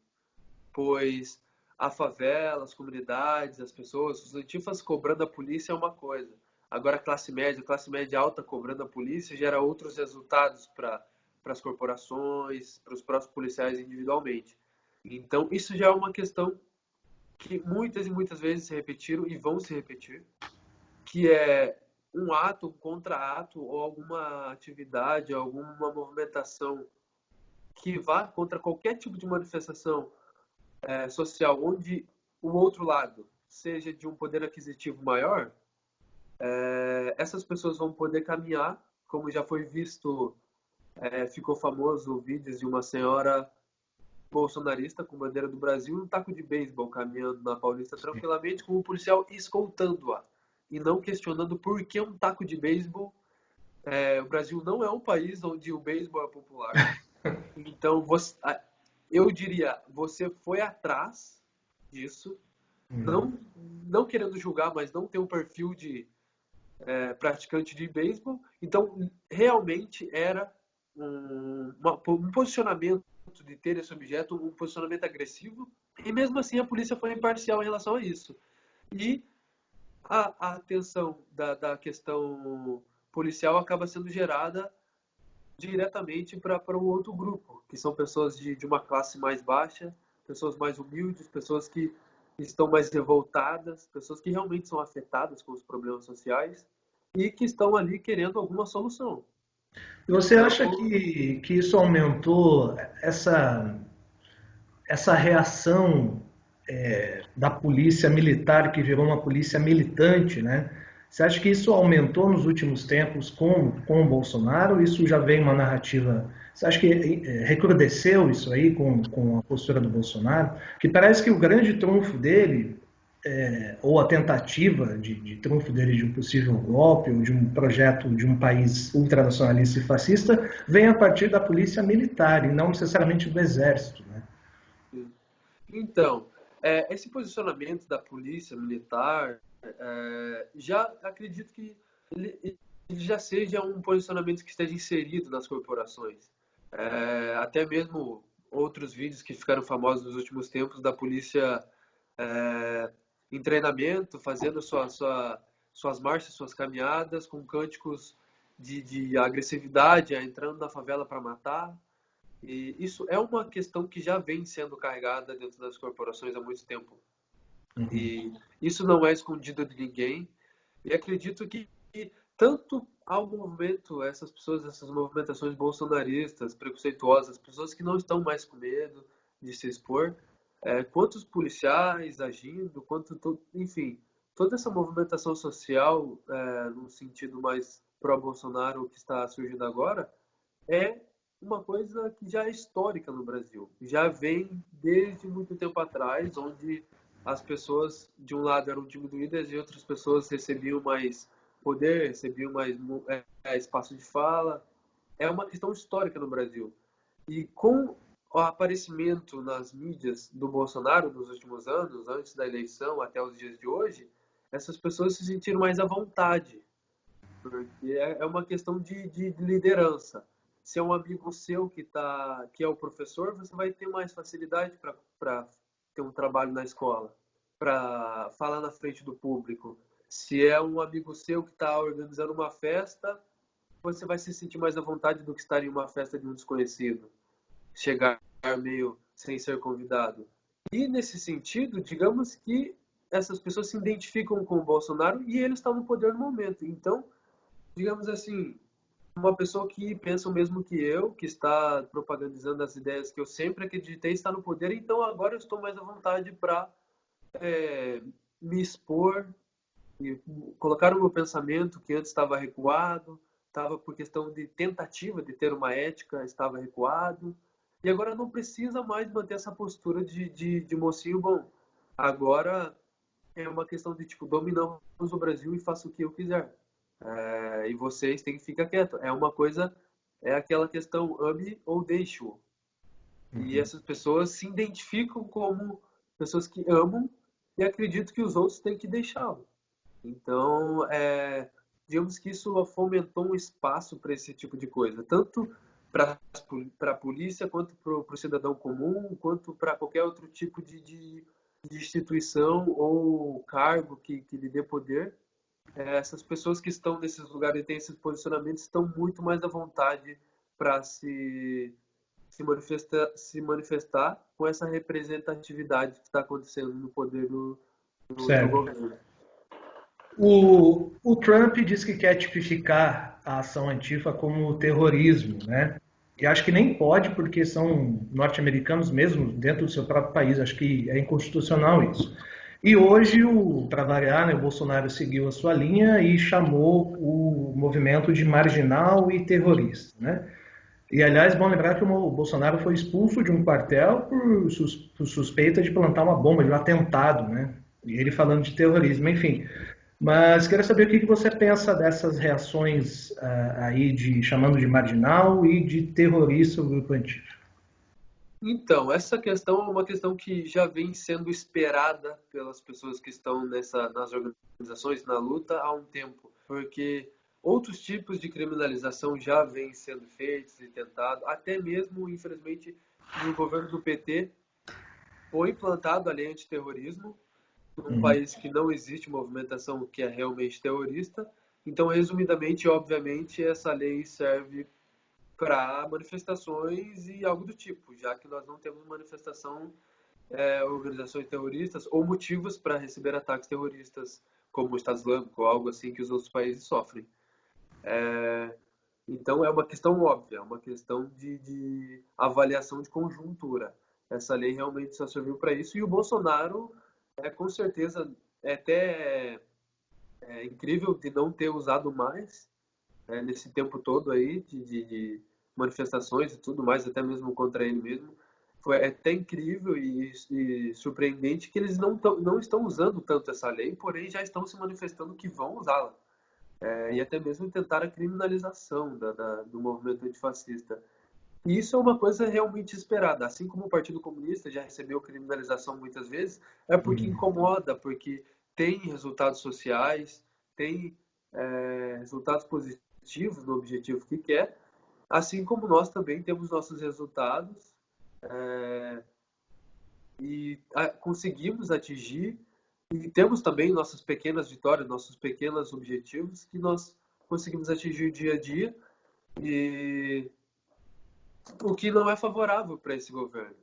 pois a favela, as comunidades, as pessoas, os antifas cobrando a polícia é uma coisa. Agora a classe média alta cobrando a polícia gera outros resultados para as corporações, para os próprios policiais individualmente. Então, isso já é uma questão que muitas e muitas vezes se repetiram e vão se repetir, que é um ato, um contra-ato ou alguma atividade, alguma movimentação que vá contra qualquer tipo de manifestação social onde o outro lado seja de um poder aquisitivo maior, essas pessoas vão poder caminhar, como já foi visto, ficou famoso vídeos de uma senhora bolsonarista com bandeira do Brasil e um taco de beisebol caminhando na Paulista tranquilamente, com o policial escoltando-a e não questionando por que um taco de beisebol. O Brasil não é um país onde o beisebol é popular, então eu diria, você foi atrás disso, Uhum. não querendo julgar, mas não tem um perfil de praticante de beisebol. Então, realmente era um posicionamento de ter esse objeto, um posicionamento agressivo, e mesmo assim a polícia foi imparcial em relação a isso. E a atenção da questão policial acaba sendo gerada diretamente para um outro grupo, que são pessoas de uma classe mais baixa, pessoas mais humildes, pessoas que estão mais revoltadas, pessoas que realmente são afetadas com os problemas sociais e que estão ali querendo alguma solução. E você Então, acha que isso aumentou essa reação da polícia militar, que virou uma polícia militante, né? Você acha que isso aumentou nos últimos tempos com o Bolsonaro? Isso já vem uma narrativa. Você acha que recrudesceu isso aí com a postura do Bolsonaro? Que parece que o grande trunfo dele, ou a tentativa de trunfo dele de um possível golpe, ou de um projeto de um país ultranacionalista e fascista, vem a partir da polícia militar e não necessariamente do exército, né? então, esse posicionamento da polícia militar, já acredito que ele já seja um posicionamento que esteja inserido nas corporações. Até mesmo outros vídeos que ficaram famosos nos últimos tempos da polícia é, em treinamento, fazendo suas marchas, suas caminhadas, com cânticos de agressividade, entrando na favela para matar. E isso é uma questão que já vem sendo carregada dentro das corporações há muito tempo. Uhum. E isso não é escondido de ninguém. E acredito que tanto ao movimento, essas pessoas, essas movimentações bolsonaristas, preconceituosas, pessoas que não estão mais com medo de se expor, quanto os policiais agindo, enfim, toda essa movimentação social, no sentido mais pró-Bolsonaro que está surgindo agora, é uma coisa que já é histórica no Brasil. Já vem desde muito tempo atrás, onde as pessoas, de um lado, eram diminuídas e outras pessoas recebiam mais poder, recebiam mais espaço de fala. É uma questão histórica no Brasil. E com o aparecimento nas mídias do Bolsonaro nos últimos anos, antes da eleição até os dias de hoje, essas pessoas se sentiram mais à vontade, porque é uma questão de liderança. Se é um amigo seu que é o professor, você vai ter mais facilidade para ter um trabalho na escola, para falar na frente do público. Se é um amigo seu que está organizando uma festa, você vai se sentir mais à vontade do que estar em uma festa de um desconhecido, chegar meio sem ser convidado. E nesse sentido, digamos que essas pessoas se identificam com o Bolsonaro e ele está no poder no momento. Então, digamos assim, uma pessoa que pensa o mesmo que eu, que está propagandizando as ideias que eu sempre acreditei, está no poder, então agora eu estou mais à vontade para me expor e colocar o meu pensamento que antes estava recuado, estava por questão de tentativa de ter uma ética, estava recuado, e agora não precisa mais manter essa postura de mocinho bom. Agora é uma questão de, tipo, dominamos o Brasil e faço o que eu quiser. E vocês têm que ficar quieto. É uma coisa, é aquela questão ame ou deixe-o. E essas pessoas se identificam como pessoas que amam e acreditam que os outros têm que deixá-lo. Então, digamos que isso fomentou um espaço para esse tipo de coisa, tanto para a polícia, quanto para o cidadão comum, quanto para qualquer outro tipo de instituição ou cargo que lhe dê poder. Essas pessoas que estão nesses lugares e têm esses posicionamentos estão muito mais à vontade para se manifestar com essa representatividade que está acontecendo no poder do Certo. governo. O Trump diz que quer tipificar a ação antifa como terrorismo, né? E acho que nem pode, porque são norte-americanos mesmo, dentro do seu próprio país. Acho que é inconstitucional isso. E hoje, para variar, né, o Bolsonaro seguiu a sua linha e chamou o movimento de marginal e terrorista, né? E, aliás, bom lembrar que o Bolsonaro foi expulso de um quartel por suspeita de plantar uma bomba, de um atentado, né? E ele falando de terrorismo, enfim. Mas quero saber o que você pensa dessas reações aí de chamando de marginal e de terrorista o grupo antigo. Então, essa questão é uma questão que já vem sendo esperada pelas pessoas que estão nas organizações, na luta, há um tempo. Porque outros tipos de criminalização já vêm sendo feitos e tentados, até mesmo, infelizmente, no governo do PT, foi implantado a lei antiterrorismo, num país que não existe movimentação que é realmente terrorista. Então, resumidamente, obviamente, essa lei serve para manifestações e algo do tipo, já que nós não temos manifestação, organizações terroristas ou motivos para receber ataques terroristas, como o Estado Islâmico ou algo assim que os outros países sofrem. Então é uma questão óbvia, é uma questão de avaliação de conjuntura. Essa lei realmente só serviu para isso e o Bolsonaro, com certeza, é até incrível de não ter usado mais nesse tempo todo aí de manifestações e tudo mais, até mesmo contra ele mesmo. Foi até incrível e surpreendente que eles não estão usando tanto essa lei, porém já estão se manifestando que vão usá-la. E até mesmo tentar a criminalização do movimento antifascista. E isso é uma coisa realmente esperada. Assim como o Partido Comunista já recebeu criminalização muitas vezes, é porque incomoda, porque tem resultados sociais, tem resultados positivos no objetivo que quer, assim como nós também temos nossos resultados e conseguimos atingir, e temos também nossas pequenas vitórias, nossos pequenos objetivos que nós conseguimos atingir dia a dia, e o que não é favorável para esse governo.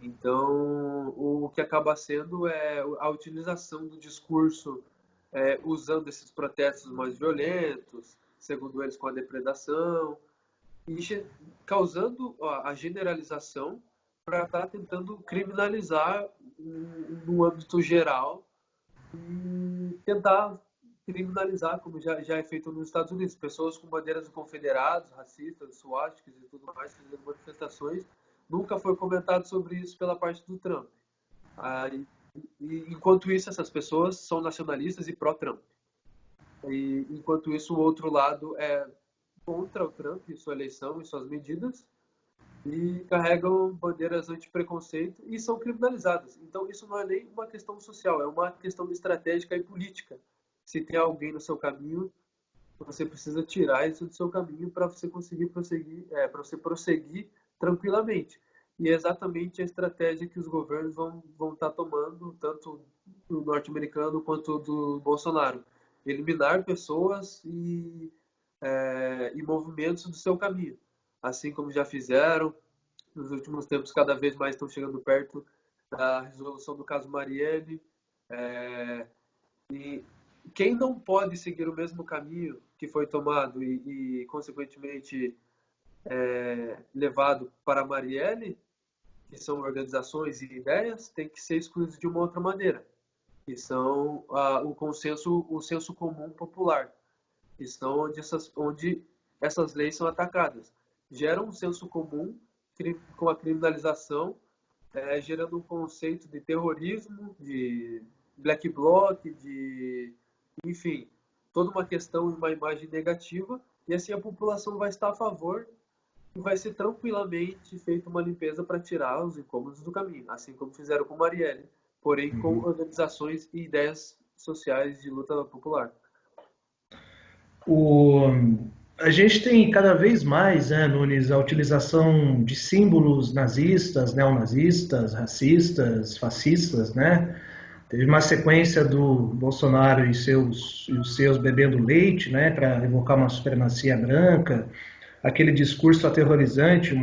Então, o que acaba sendo é a utilização do discurso, usando esses protestos mais violentos, segundo eles, com a depredação, e causando a generalização para estar tentando criminalizar no âmbito geral e tentar criminalizar, como já é feito nos Estados Unidos, pessoas com bandeiras confederadas, racistas, suásticas e tudo mais, fazendo manifestações. Nunca foi comentado sobre isso pela parte do Trump. Enquanto isso, essas pessoas são nacionalistas e pró-Trump. Enquanto isso, o outro lado é contra o Trump e sua eleição e suas medidas, e carregam bandeiras anti-preconceito e são criminalizadas. Então, isso não é nem uma questão social, é uma questão estratégica e política. Se tem alguém no seu caminho, você precisa tirar isso do seu caminho para você conseguir para você prosseguir tranquilamente. E é exatamente a estratégia que os governos vão estar tomando, tanto do norte-americano quanto do Bolsonaro. Eliminar pessoas e movimentos do seu caminho. Assim como já fizeram, nos últimos tempos cada vez mais estão chegando perto da resolução do caso Marielle. E quem não pode seguir o mesmo caminho que foi tomado e consequentemente, levado para Marielle, que são organizações e ideias, tem que ser excluído de uma outra maneira, que são o senso comum popular, que são onde essas leis são atacadas. Gera um senso comum com a criminalização, gerando um conceito de terrorismo, de black bloc, enfim, toda uma questão e uma imagem negativa, e assim a população vai estar a favor e vai ser tranquilamente feita uma limpeza para tirar os incômodos do caminho, assim como fizeram com Marielle, porém com organizações e ideias sociais de luta popular. A gente tem cada vez mais, né, Nunes, a utilização de símbolos nazistas, neonazistas, racistas, fascistas, né? Teve uma sequência do Bolsonaro e os seus bebendo leite, né, para evocar uma supremacia branca, aquele discurso aterrorizante,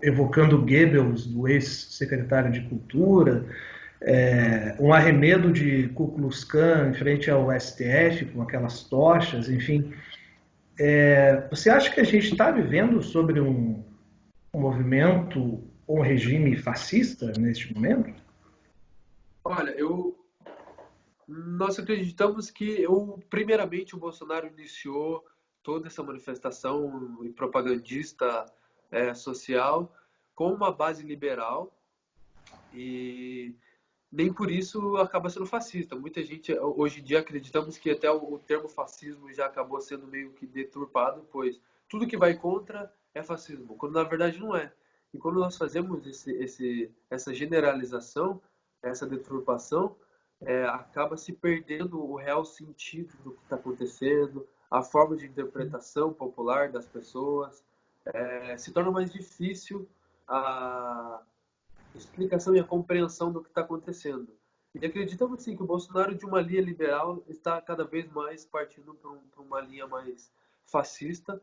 evocando Goebbels, do ex-secretário de Cultura, um arremedo de Ku Klux Klan em frente ao STF, com aquelas tochas, enfim. Você acha que a gente está vivendo sobre um movimento, um regime fascista neste momento? Olha, nós acreditamos que, primeiramente, o Bolsonaro iniciou toda essa manifestação e propagandista social com uma base liberal e nem por isso acaba sendo fascista. Muita gente, hoje em dia, acreditamos que até o termo fascismo já acabou sendo meio que deturpado, pois tudo que vai contra é fascismo, quando na verdade não é. E quando nós fazemos essa generalização, essa deturpação, acaba se perdendo o real sentido do que está acontecendo, a forma de interpretação popular das pessoas, se torna mais difícil a explicação e a compreensão do que está acontecendo. E acreditamos sim que o Bolsonaro, de uma linha liberal, está cada vez mais partindo para uma linha mais fascista.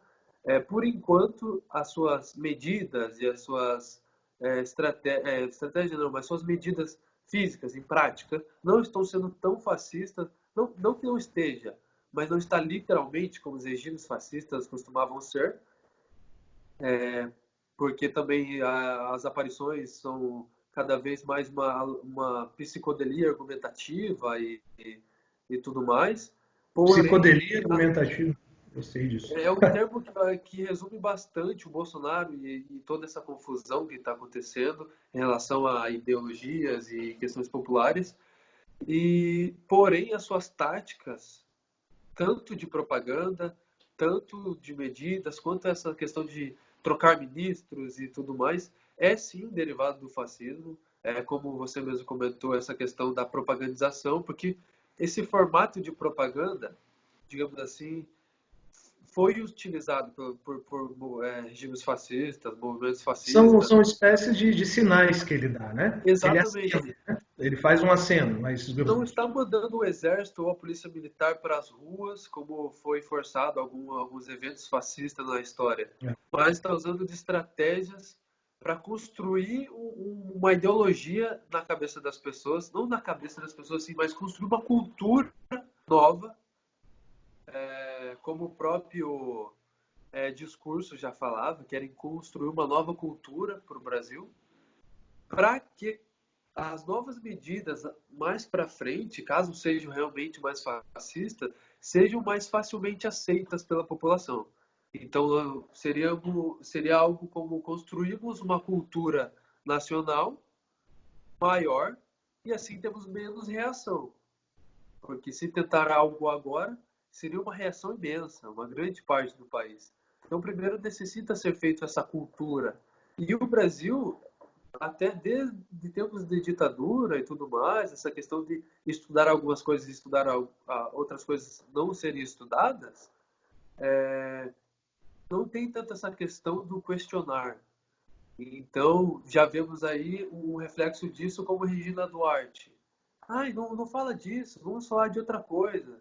Por enquanto, as suas medidas e as suas estratégias, não, mas suas medidas físicas, em prática, não estão sendo tão fascistas, não que não esteja, mas não está literalmente como os regimes fascistas costumavam ser, porque também as aparições são cada vez mais uma psicodelia argumentativa e tudo mais. Porém, psicodelia argumentativa, gostei disso. É um termo que resume bastante o Bolsonaro e toda essa confusão que está acontecendo em relação a ideologias e questões populares. Porém, as suas táticas, tanto de propaganda, tanto de medidas, quanto essa questão de trocar ministros e tudo mais, é sim derivado do fascismo, como você mesmo comentou, essa questão da propagandização, porque esse formato de propaganda digamos assim, foi utilizado regimes fascistas, movimentos fascistas. São espécies de sinais que ele dá, né? Ele acena, Exatamente. né? Ele faz um aceno mais Não grosso. está mandando o exército ou a polícia militar para as ruas, como foi forçado alguns eventos fascistas na história, É. mas está usando de estratégias para construir uma ideologia na cabeça das pessoas, não na cabeça das pessoas, sim, mas construir uma cultura nova, como o próprio discurso já falava, querem construir uma nova cultura para o Brasil, para que as novas medidas mais para frente, caso sejam realmente mais fascistas, sejam mais facilmente aceitas pela população. Então, seria algo como construirmos uma cultura nacional maior e assim temos menos reação. Porque se tentar algo agora, seria uma reação imensa, uma grande parte do país. Então, primeiro necessita ser feita essa cultura. E o Brasil, até desde tempos de ditadura e tudo mais, essa questão de estudar algumas coisas e estudar outras coisas não serem estudadas, não tem tanto essa questão do questionar. Então, já vemos aí um reflexo disso como Regina Duarte. Ai, não fala disso, vamos falar de outra coisa.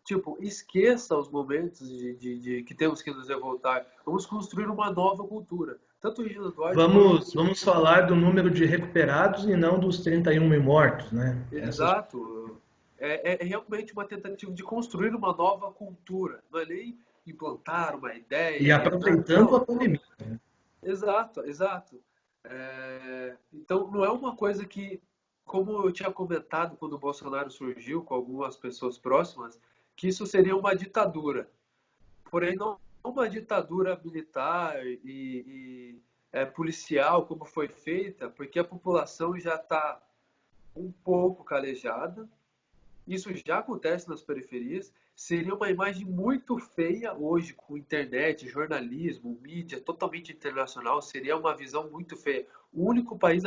Tipo, esqueça os momentos de que temos que nos revoltar. Vamos construir uma nova cultura. Tanto Regina Duarte quanto... Vamos falar do número de recuperados e não dos 31 mil mortos, né? Exato. É realmente uma tentativa de construir uma nova cultura. Não é nem implantar uma E ideia. aproveitando Não. a pandemia, né? Exato, exato. Então, não é uma coisa que, como eu tinha comentado quando o Bolsonaro surgiu com algumas pessoas próximas, que isso seria uma ditadura. Porém, não uma ditadura militar e policial, como foi feita, porque a população já está um pouco calejada. Isso já acontece nas periferias. Seria uma imagem muito feia hoje, com internet, jornalismo, mídia totalmente internacional. Seria uma visão muito feia. O único país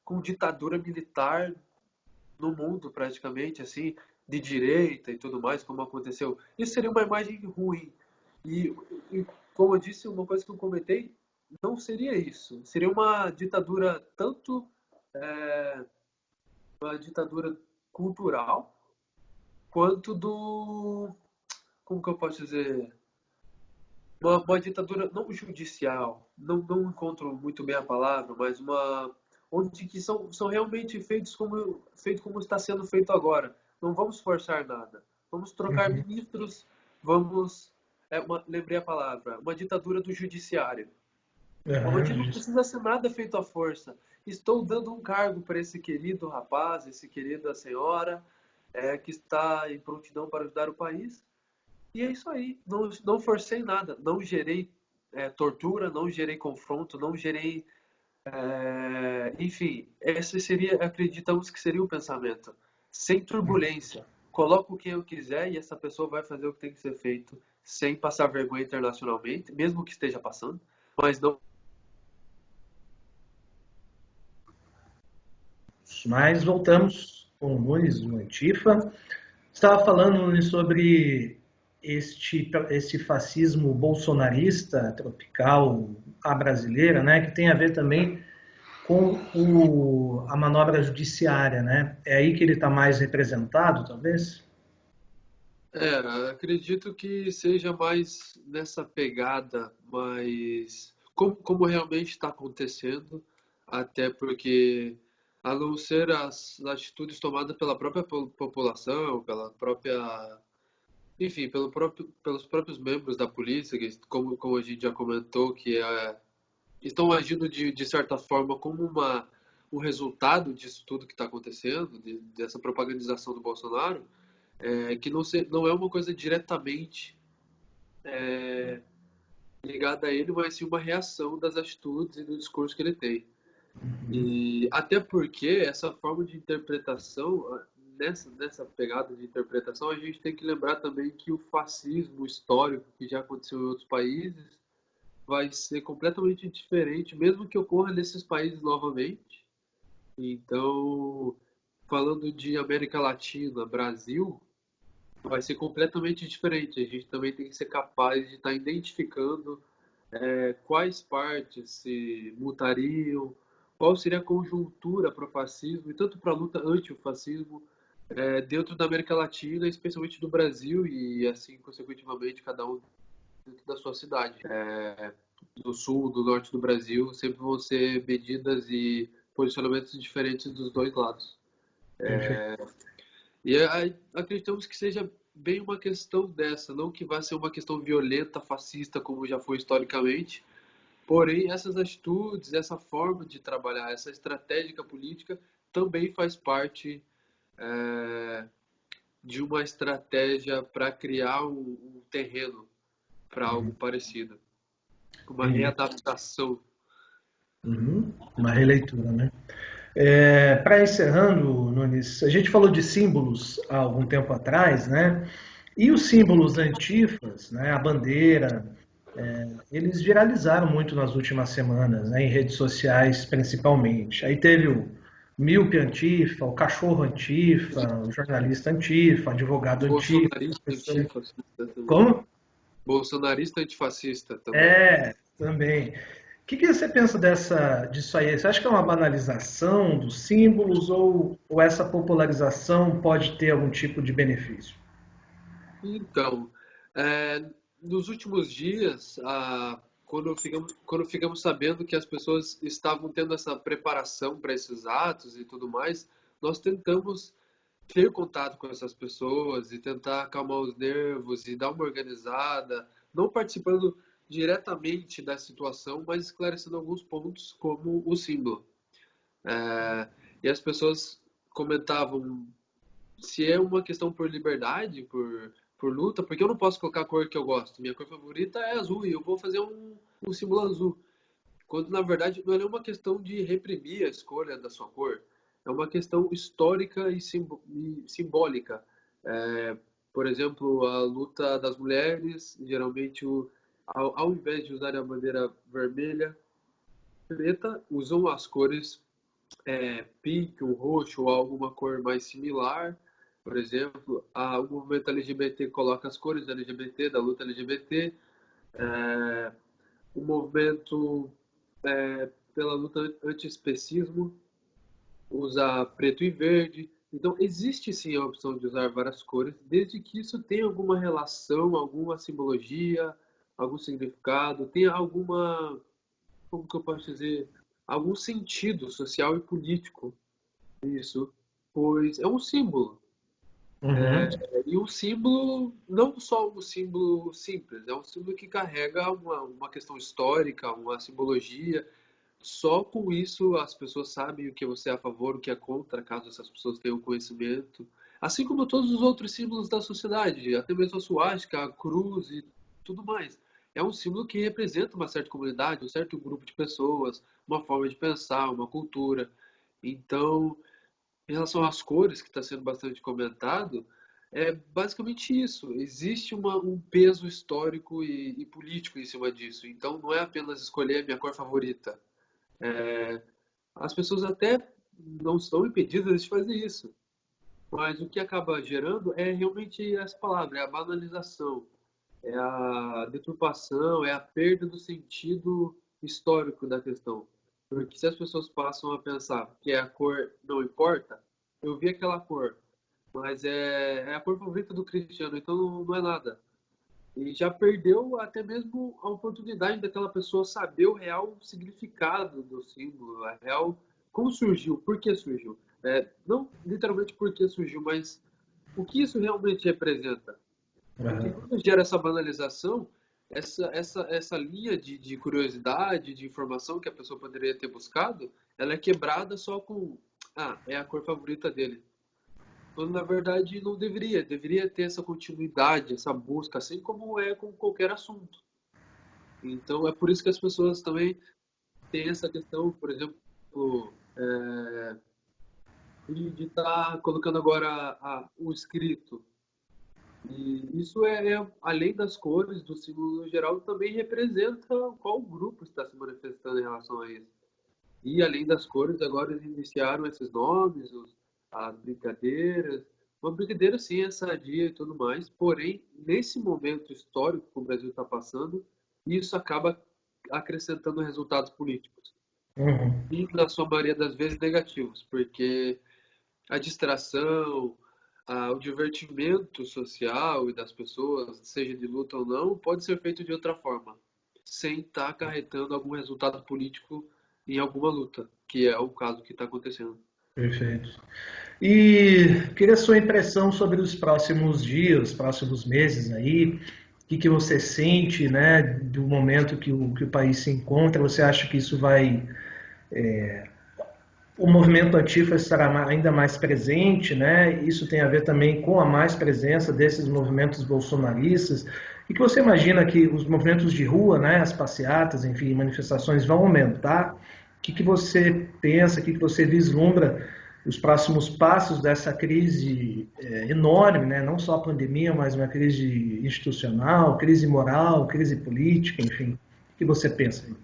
com ditadura militar no mundo, praticamente, assim, de direita e tudo mais, como aconteceu. Isso seria uma imagem ruim. E, e como eu disse, uma coisa que eu comentei, não seria isso. Seria uma ditadura tanto uma ditadura cultural quanto como que eu posso dizer, uma ditadura não judicial, não encontro muito bem a palavra, mas onde que são realmente feito como está sendo feito agora. Não vamos forçar nada. Vamos trocar Uhum. ministros, vamos, lembrei a palavra, uma ditadura do judiciário, onde não Uhum. precisa ser nada feito à força. Estou dando um cargo para esse querido rapaz, esse querida senhora, que está em prontidão para ajudar o país. E é isso aí. Não forcei nada. Não gerei tortura, não gerei confronto, não gerei. Enfim, esse seria, acreditamos que seria o pensamento. Sem turbulência. Coloco quem eu quiser e essa pessoa vai fazer o que tem que ser feito sem passar vergonha internacionalmente, mesmo que esteja passando, mas não. Mas voltamos com o Nunes, do Antifa. Estava falando, Nunes, sobre este fascismo bolsonarista, tropical, à brasileira, né, que tem a ver também com a manobra judiciária, né? É aí que ele está mais representado, talvez? Acredito que seja mais nessa pegada, mas como realmente está acontecendo, até porque, a não ser as atitudes tomadas pela própria população, pela própria, enfim, pelos próprios membros da polícia, que, como a gente já comentou, que estão agindo de certa forma como um resultado disso tudo que está acontecendo, dessa propagandização do Bolsonaro, que não é uma coisa diretamente ligada a ele, mas sim uma reação das atitudes e do discurso que ele tem. E até porque essa forma de interpretação, nessa pegada de interpretação, a gente tem que lembrar também que o fascismo histórico que já aconteceu em outros países vai ser completamente diferente, mesmo que ocorra nesses países novamente. Então, falando de América Latina, Brasil, vai ser completamente diferente. A gente também tem que ser capaz de estar identificando quais partes se mutariam, qual seria a conjuntura para o fascismo e tanto para a luta anti-fascismo dentro da América Latina, especialmente do Brasil e assim consecutivamente cada um dentro da sua cidade. Do sul, do norte do Brasil, sempre vão ser medidas e posicionamentos diferentes dos dois lados. Perfeito. E acreditamos que seja bem uma questão dessa, não que vá ser uma questão violenta, fascista, como já foi historicamente, porém essas atitudes, essa forma de trabalhar, essa estratégia política também faz parte é, de uma estratégia para criar um terreno para algo parecido, uma Entendi. readaptação. Uhum. Uma releitura, né? Para encerrando, Nunes, a gente falou de símbolos há algum tempo atrás, né? E os símbolos antifas, né? A bandeira, eles viralizaram muito nas últimas semanas, né? Em redes sociais principalmente. Aí teve o míope antifa, o cachorro antifa, o jornalista antifa, advogado antifa, Bolsonarista professor. antifascista também. Como? Bolsonarista antifascista também. Também. O que você pensa disso aí? Você acha que é uma banalização dos símbolos ou essa popularização pode ter algum tipo de benefício? Então, nos últimos dias, quando ficamos sabendo que as pessoas estavam tendo essa preparação para esses atos e tudo mais, nós tentamos ter contato com essas pessoas e tentar acalmar os nervos e dar uma organizada, não participando diretamente da situação, mas esclarecendo alguns pontos como o símbolo. E as pessoas comentavam se é uma questão por liberdade, por luta, porque eu não posso colocar a cor que eu gosto. Minha cor favorita é azul e eu vou fazer um símbolo azul. Quando na verdade não é uma questão de reprimir a escolha da sua cor, é uma questão histórica e simbólica. É, por exemplo, a luta das mulheres, geralmente ao invés de usar a bandeira vermelha, preta, usam as cores pink, o roxo ou alguma cor mais similar. Por exemplo, o movimento LGBT coloca as cores LGBT, da luta LGBT. O movimento pela luta anti-especismo usa preto e verde. Então, existe sim a opção de usar várias cores, desde que isso tenha alguma relação, alguma simbologia, algum significado, tenha alguma, como que eu posso dizer, algum sentido social e político isso, pois é um símbolo. Uhum. E um símbolo, não só um símbolo simples, é um símbolo que carrega uma questão histórica, uma simbologia. Só com isso as pessoas sabem o que você é a favor, o que é contra, caso essas pessoas tenham conhecimento. Assim como todos os outros símbolos da sociedade, até mesmo a suástica, a cruz e tudo mais. É um símbolo que representa uma certa comunidade, um certo grupo de pessoas, uma forma de pensar, uma cultura. Então, em relação às cores, que está sendo bastante comentado, é basicamente isso. Existe um peso histórico e político em cima disso. Então, não é apenas escolher a minha cor favorita. As pessoas até não são impedidas de fazer isso. Mas o que acaba gerando é realmente essa palavra, é a banalização, é a deturpação, é a perda do sentido histórico da questão. Porque se as pessoas passam a pensar que a cor não importa, eu vi aquela cor, mas é a cor favorita do Cristiano, então não é nada. E já perdeu até mesmo a oportunidade daquela pessoa saber o real significado do símbolo, a real como surgiu, por que surgiu. Não literalmente por que surgiu, mas o que isso realmente representa. Porque Uhum. quando gera essa banalização, essa linha de curiosidade, de informação que a pessoa poderia ter buscado, ela é quebrada só com, é a cor favorita dele. Quando na verdade não deveria. Deveria ter essa continuidade, essa busca, assim como é com qualquer assunto. Então é por isso que as pessoas também têm essa questão, por exemplo, de estar colocando agora o escrito. E isso além das cores do símbolo no geral, também representa qual grupo está se manifestando em relação a isso. E além das cores, agora eles iniciaram esses nomes, as brincadeiras, Uma brincadeira, sim, é sadia e tudo mais, porém, nesse momento histórico que o Brasil está passando, isso acaba acrescentando resultados políticos. Uhum. E, na sua maioria das vezes, negativos, porque a distração, o divertimento social e das pessoas, seja de luta ou não, pode ser feito de outra forma, sem estar acarretando algum resultado político em alguma luta, que é o caso que está acontecendo. Perfeito. E queria a sua impressão sobre os próximos dias, próximos meses aí. O que você sente, né, do momento que o país se encontra? Você acha que isso vai, o movimento antifa estará ainda mais presente, né? Isso tem a ver também com a mais presença desses movimentos bolsonaristas. E que você imagina que os movimentos de rua, né, as passeatas, enfim, manifestações vão aumentar? O que você pensa, o que você vislumbra os próximos passos dessa crise enorme, né? Não só a pandemia, mas uma crise institucional, crise moral, crise política, enfim. O que você pensa?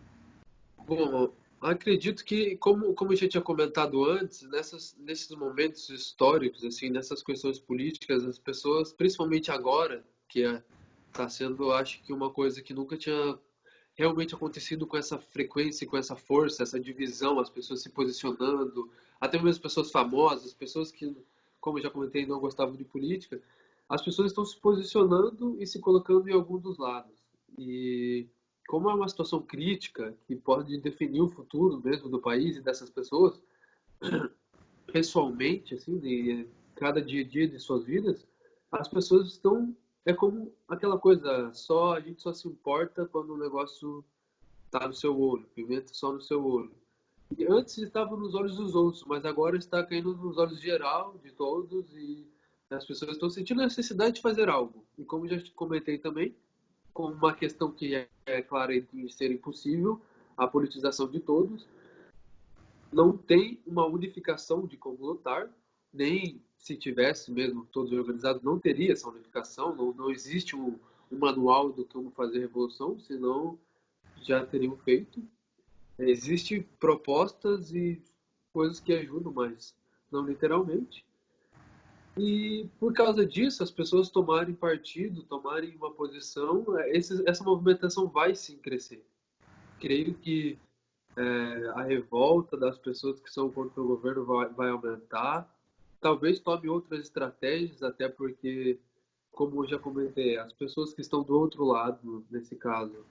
Bom, acredito que, como eu já tinha comentado antes, nesses momentos históricos, assim, nessas questões políticas, as pessoas, principalmente agora, que está sendo, acho que uma coisa que nunca tinha realmente acontecido com essa frequência, com essa força, essa divisão, as pessoas se posicionando, até mesmo pessoas famosas, pessoas que, como eu já comentei, não gostavam de política, as pessoas estão se posicionando e se colocando em algum dos lados. E como é uma situação crítica que pode definir o futuro mesmo do país e dessas pessoas, pessoalmente, assim, de cada dia a dia de suas vidas, as pessoas estão, é como aquela coisa, a gente só se importa quando o negócio está no seu olho, pimenta só no seu olho. E antes estava nos olhos dos outros, mas agora está caindo nos olhos geral, de todos, e as pessoas estão sentindo a necessidade de fazer algo. E como já comentei também, com uma questão que é clara de ser impossível, a politização de todos, não tem uma unificação de como lutar, nem se tivesse mesmo todos organizados, não teria essa unificação, não existe um manual do como fazer revolução, senão já teriam feito. Existem propostas e coisas que ajudam, mas não literalmente. E por causa disso, as pessoas tomarem partido, tomarem uma posição, essa movimentação vai sim crescer. Creio que a revolta das pessoas que são contra o governo vai aumentar. Talvez tome outras estratégias, até porque, como eu já comentei, as pessoas que estão do outro lado, nesse caso,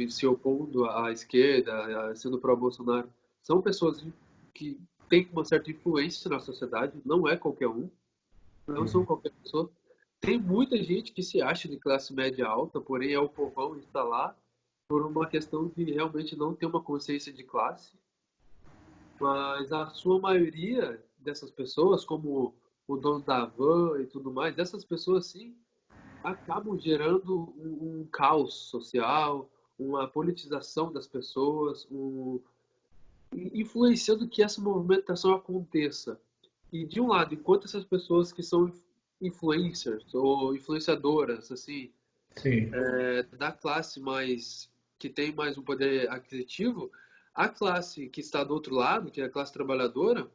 se opondo à esquerda, sendo pró-Bolsonaro, são pessoas que têm uma certa influência na sociedade, não é qualquer um, não são qualquer pessoa. Tem muita gente que se acha de classe média alta, porém é o povão que está lá por uma questão de realmente não ter uma consciência de classe, mas a sua maioria dessas pessoas, como o dono da van e tudo mais, dessas pessoas sim, acabam gerando um caos social, uma politização das pessoas, influenciando que essa movimentação aconteça. E de um lado, enquanto essas pessoas que são influencers ou influenciadoras, assim, Sim. da classe mais que tem mais um poder aquisitivo, a classe que está do outro lado, que é a classe trabalhadora,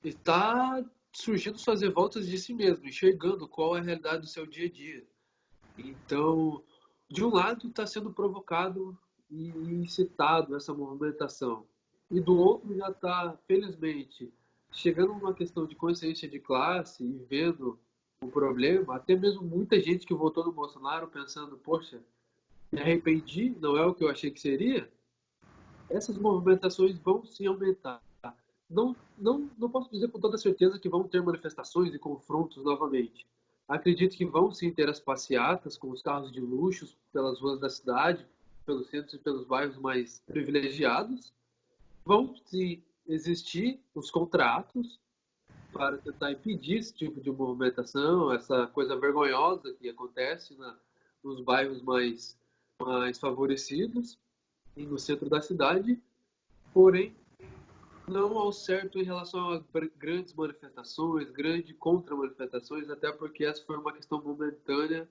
está surgindo suas revoltas de si mesmo, enxergando qual é a realidade do seu dia a dia. Então, de um lado está sendo provocado e incitado essa movimentação, e do outro já está, felizmente, chegando numa questão de consciência de classe e vendo o problema, até mesmo muita gente que votou no Bolsonaro pensando, poxa, me arrependi, não é o que eu achei que seria, essas movimentações vão sim aumentar. Não posso dizer com toda certeza que vão ter manifestações e confrontos novamente. Acredito que vão sim ter as passeatas com os carros de luxo pelas ruas da cidade, pelos centros e pelos bairros mais privilegiados. Vão sim existir os contratos para tentar impedir esse tipo de movimentação, essa coisa vergonhosa que acontece nos bairros mais favorecidos e no centro da cidade, porém não ao certo em relação a grandes manifestações, grandes contra-manifestações, até porque essa foi uma questão momentânea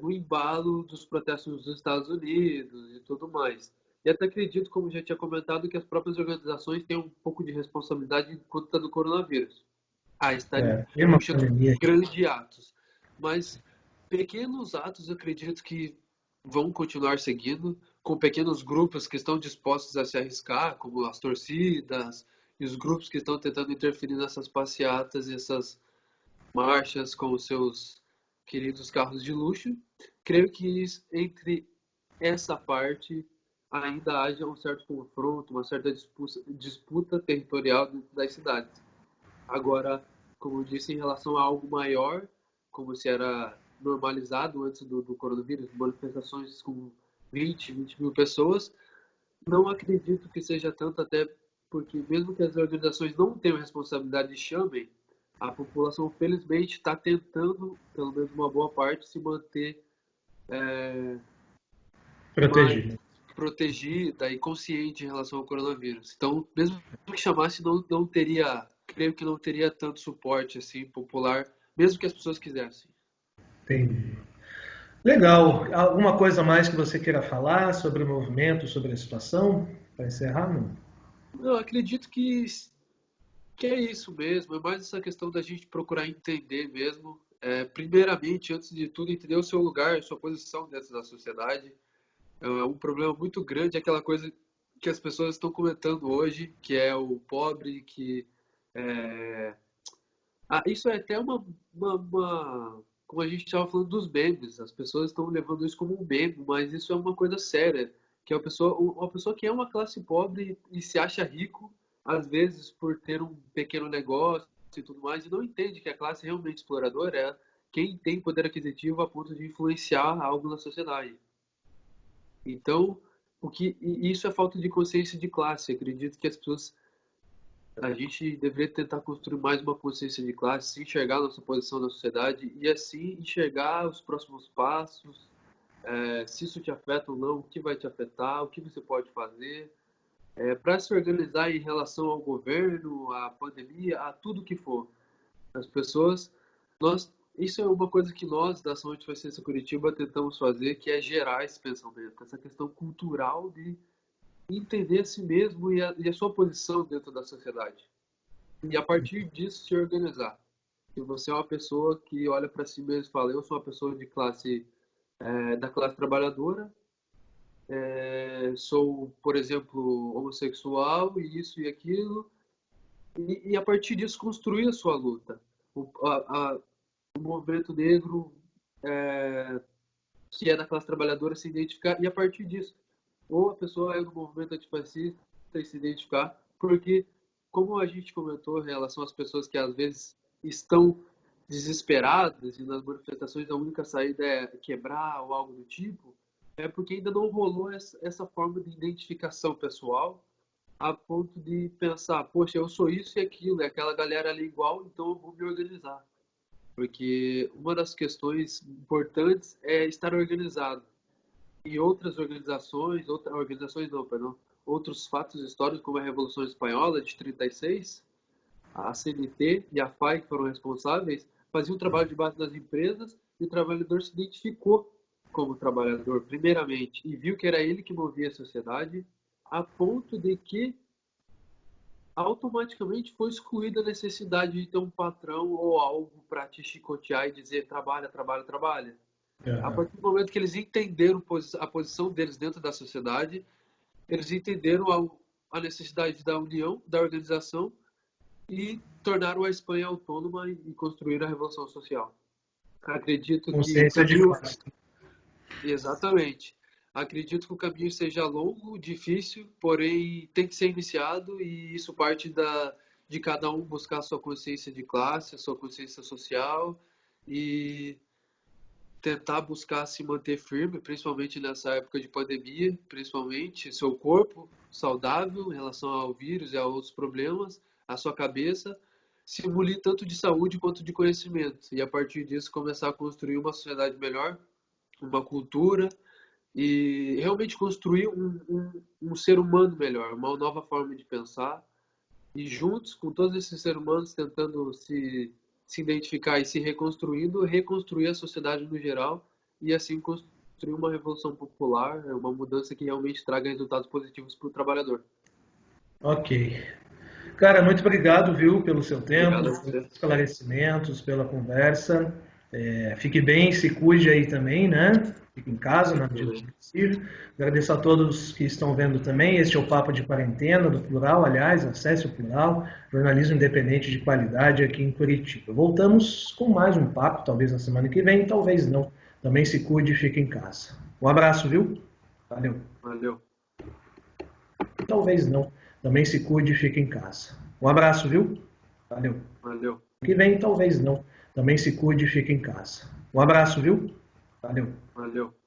no embalo dos protestos dos Estados Unidos e tudo mais. E até acredito, como já tinha comentado, que as próprias organizações têm um pouco de responsabilidade em conta do coronavírus. estar em Tem uma busca de pandemia. grandes atos. Mas pequenos atos eu acredito que vão continuar seguindo, com pequenos grupos que estão dispostos a se arriscar, como as torcidas e os grupos que estão tentando interferir nessas passeatas e essas marchas com os seus queridos carros de luxo. Creio que entre essa parte ainda haja um certo confronto, uma certa disputa territorial dentro das cidades. Agora, como eu disse, em relação a algo maior, como se era normalizado antes do coronavírus, manifestações com 20 mil pessoas, não acredito que seja tanto, até porque mesmo que as organizações não tenham responsabilidade e chamem, a população felizmente está tentando, pelo menos uma boa parte, se manter mais Protegido. protegida e consciente em relação ao coronavírus. Então, mesmo que chamasse, não teria, creio que não teria tanto suporte assim popular, mesmo que as pessoas quisessem. Entendi. Legal. Alguma coisa mais que você queira falar sobre o movimento, sobre a situação? Para encerrar, não? Eu acredito que é isso mesmo, é mais essa questão da gente procurar entender mesmo, primeiramente, antes de tudo, entender o seu lugar, a sua posição dentro da sociedade. É um problema muito grande, aquela coisa que as pessoas estão comentando hoje, que é o pobre, que é, isso é até como a gente estava falando dos memes, as pessoas estão levando isso como um meme, mas isso é uma coisa séria, que é uma pessoa que é uma classe pobre e se acha rico, às vezes por ter um pequeno negócio e tudo mais, e não entende que a classe realmente exploradora é quem tem poder aquisitivo a ponto de influenciar algo na sociedade. Então, isso é falta de consciência de classe. Acredito que a gente deveria tentar construir mais uma consciência de classe, se enxergar nossa posição na sociedade e assim enxergar os próximos passos, se isso te afeta ou não, o que vai te afetar, o que você pode fazer, para se organizar em relação ao governo, à pandemia, a tudo que for. As pessoas, isso é uma coisa que nós da Ação Antifascista Curitiba tentamos fazer, que é gerar esse pensamento, essa questão cultural de entender a si mesmo e a sua posição dentro da sociedade. E a partir disso se organizar. Se você é uma pessoa que olha para si mesmo e fala, eu sou uma pessoa de da classe trabalhadora, sou, por exemplo, homossexual e isso e aquilo, e a partir disso construir a sua luta. O movimento negro, que é da classe trabalhadora, se identificar, e a partir disso, ou a pessoa é do movimento antifascista e se identificar, porque, como a gente comentou em relação às pessoas que às vezes estão desesperadas e nas manifestações a única saída é quebrar ou algo do tipo, é porque ainda não rolou essa forma de identificação pessoal a ponto de pensar, poxa, eu sou isso e aquilo, e aquela galera ali igual, então eu vou me organizar. Porque uma das questões importantes é estar organizado. E outras organizações não, perdão, outros fatos históricos, como a Revolução Espanhola de 36, a CNT e a FAI, que foram responsáveis, faziam o trabalho de base das empresas e o trabalhador se identificou como trabalhador, primeiramente, e viu que era ele que movia a sociedade, a ponto de que automaticamente foi excluída a necessidade de ter um patrão ou algo para te chicotear e dizer trabalha, trabalha, trabalha. A Uhum. partir do momento que eles entenderam a posição deles dentro da sociedade, eles entenderam a necessidade da união, da organização e tornaram a Espanha autônoma e construíram a Revolução Social. Acredito que o Consciência de caminho. classe. Exatamente. Acredito que o caminho seja longo, difícil, porém tem que ser iniciado e isso parte de cada um buscar a sua consciência de classe, a sua consciência social e tentar buscar se manter firme, principalmente nessa época de pandemia, principalmente seu corpo saudável em relação ao vírus e a outros problemas, a sua cabeça, se munir tanto de saúde quanto de conhecimento e a partir disso começar a construir uma sociedade melhor, uma cultura e realmente construir um ser humano melhor, uma nova forma de pensar e juntos com todos esses seres humanos tentando se identificar e se reconstruindo, reconstruir a sociedade no geral e assim construir uma revolução popular, uma mudança que realmente traga resultados positivos para o trabalhador. Ok. Cara, muito obrigado, viu, pelo seu tempo, Obrigado a pelos você. esclarecimentos, pela conversa. Fique bem, se cuide aí também, né? Fique em casa, na medida do possível. Agradeço a todos que estão vendo também. Este é o Papo de Quarentena, do Plural, aliás, acesse o Plural, jornalismo independente de qualidade aqui em Curitiba. Voltamos com mais um papo, talvez na semana que vem, talvez não. Também se cuide e fique em casa. Um abraço, viu? Valeu. Valeu. Talvez não. Também se cuide e fique em casa. Um abraço, viu? Valeu. Valeu. Que vem, talvez não. Também se cuide e fique em casa. Um abraço, viu? Valeu. Valeu.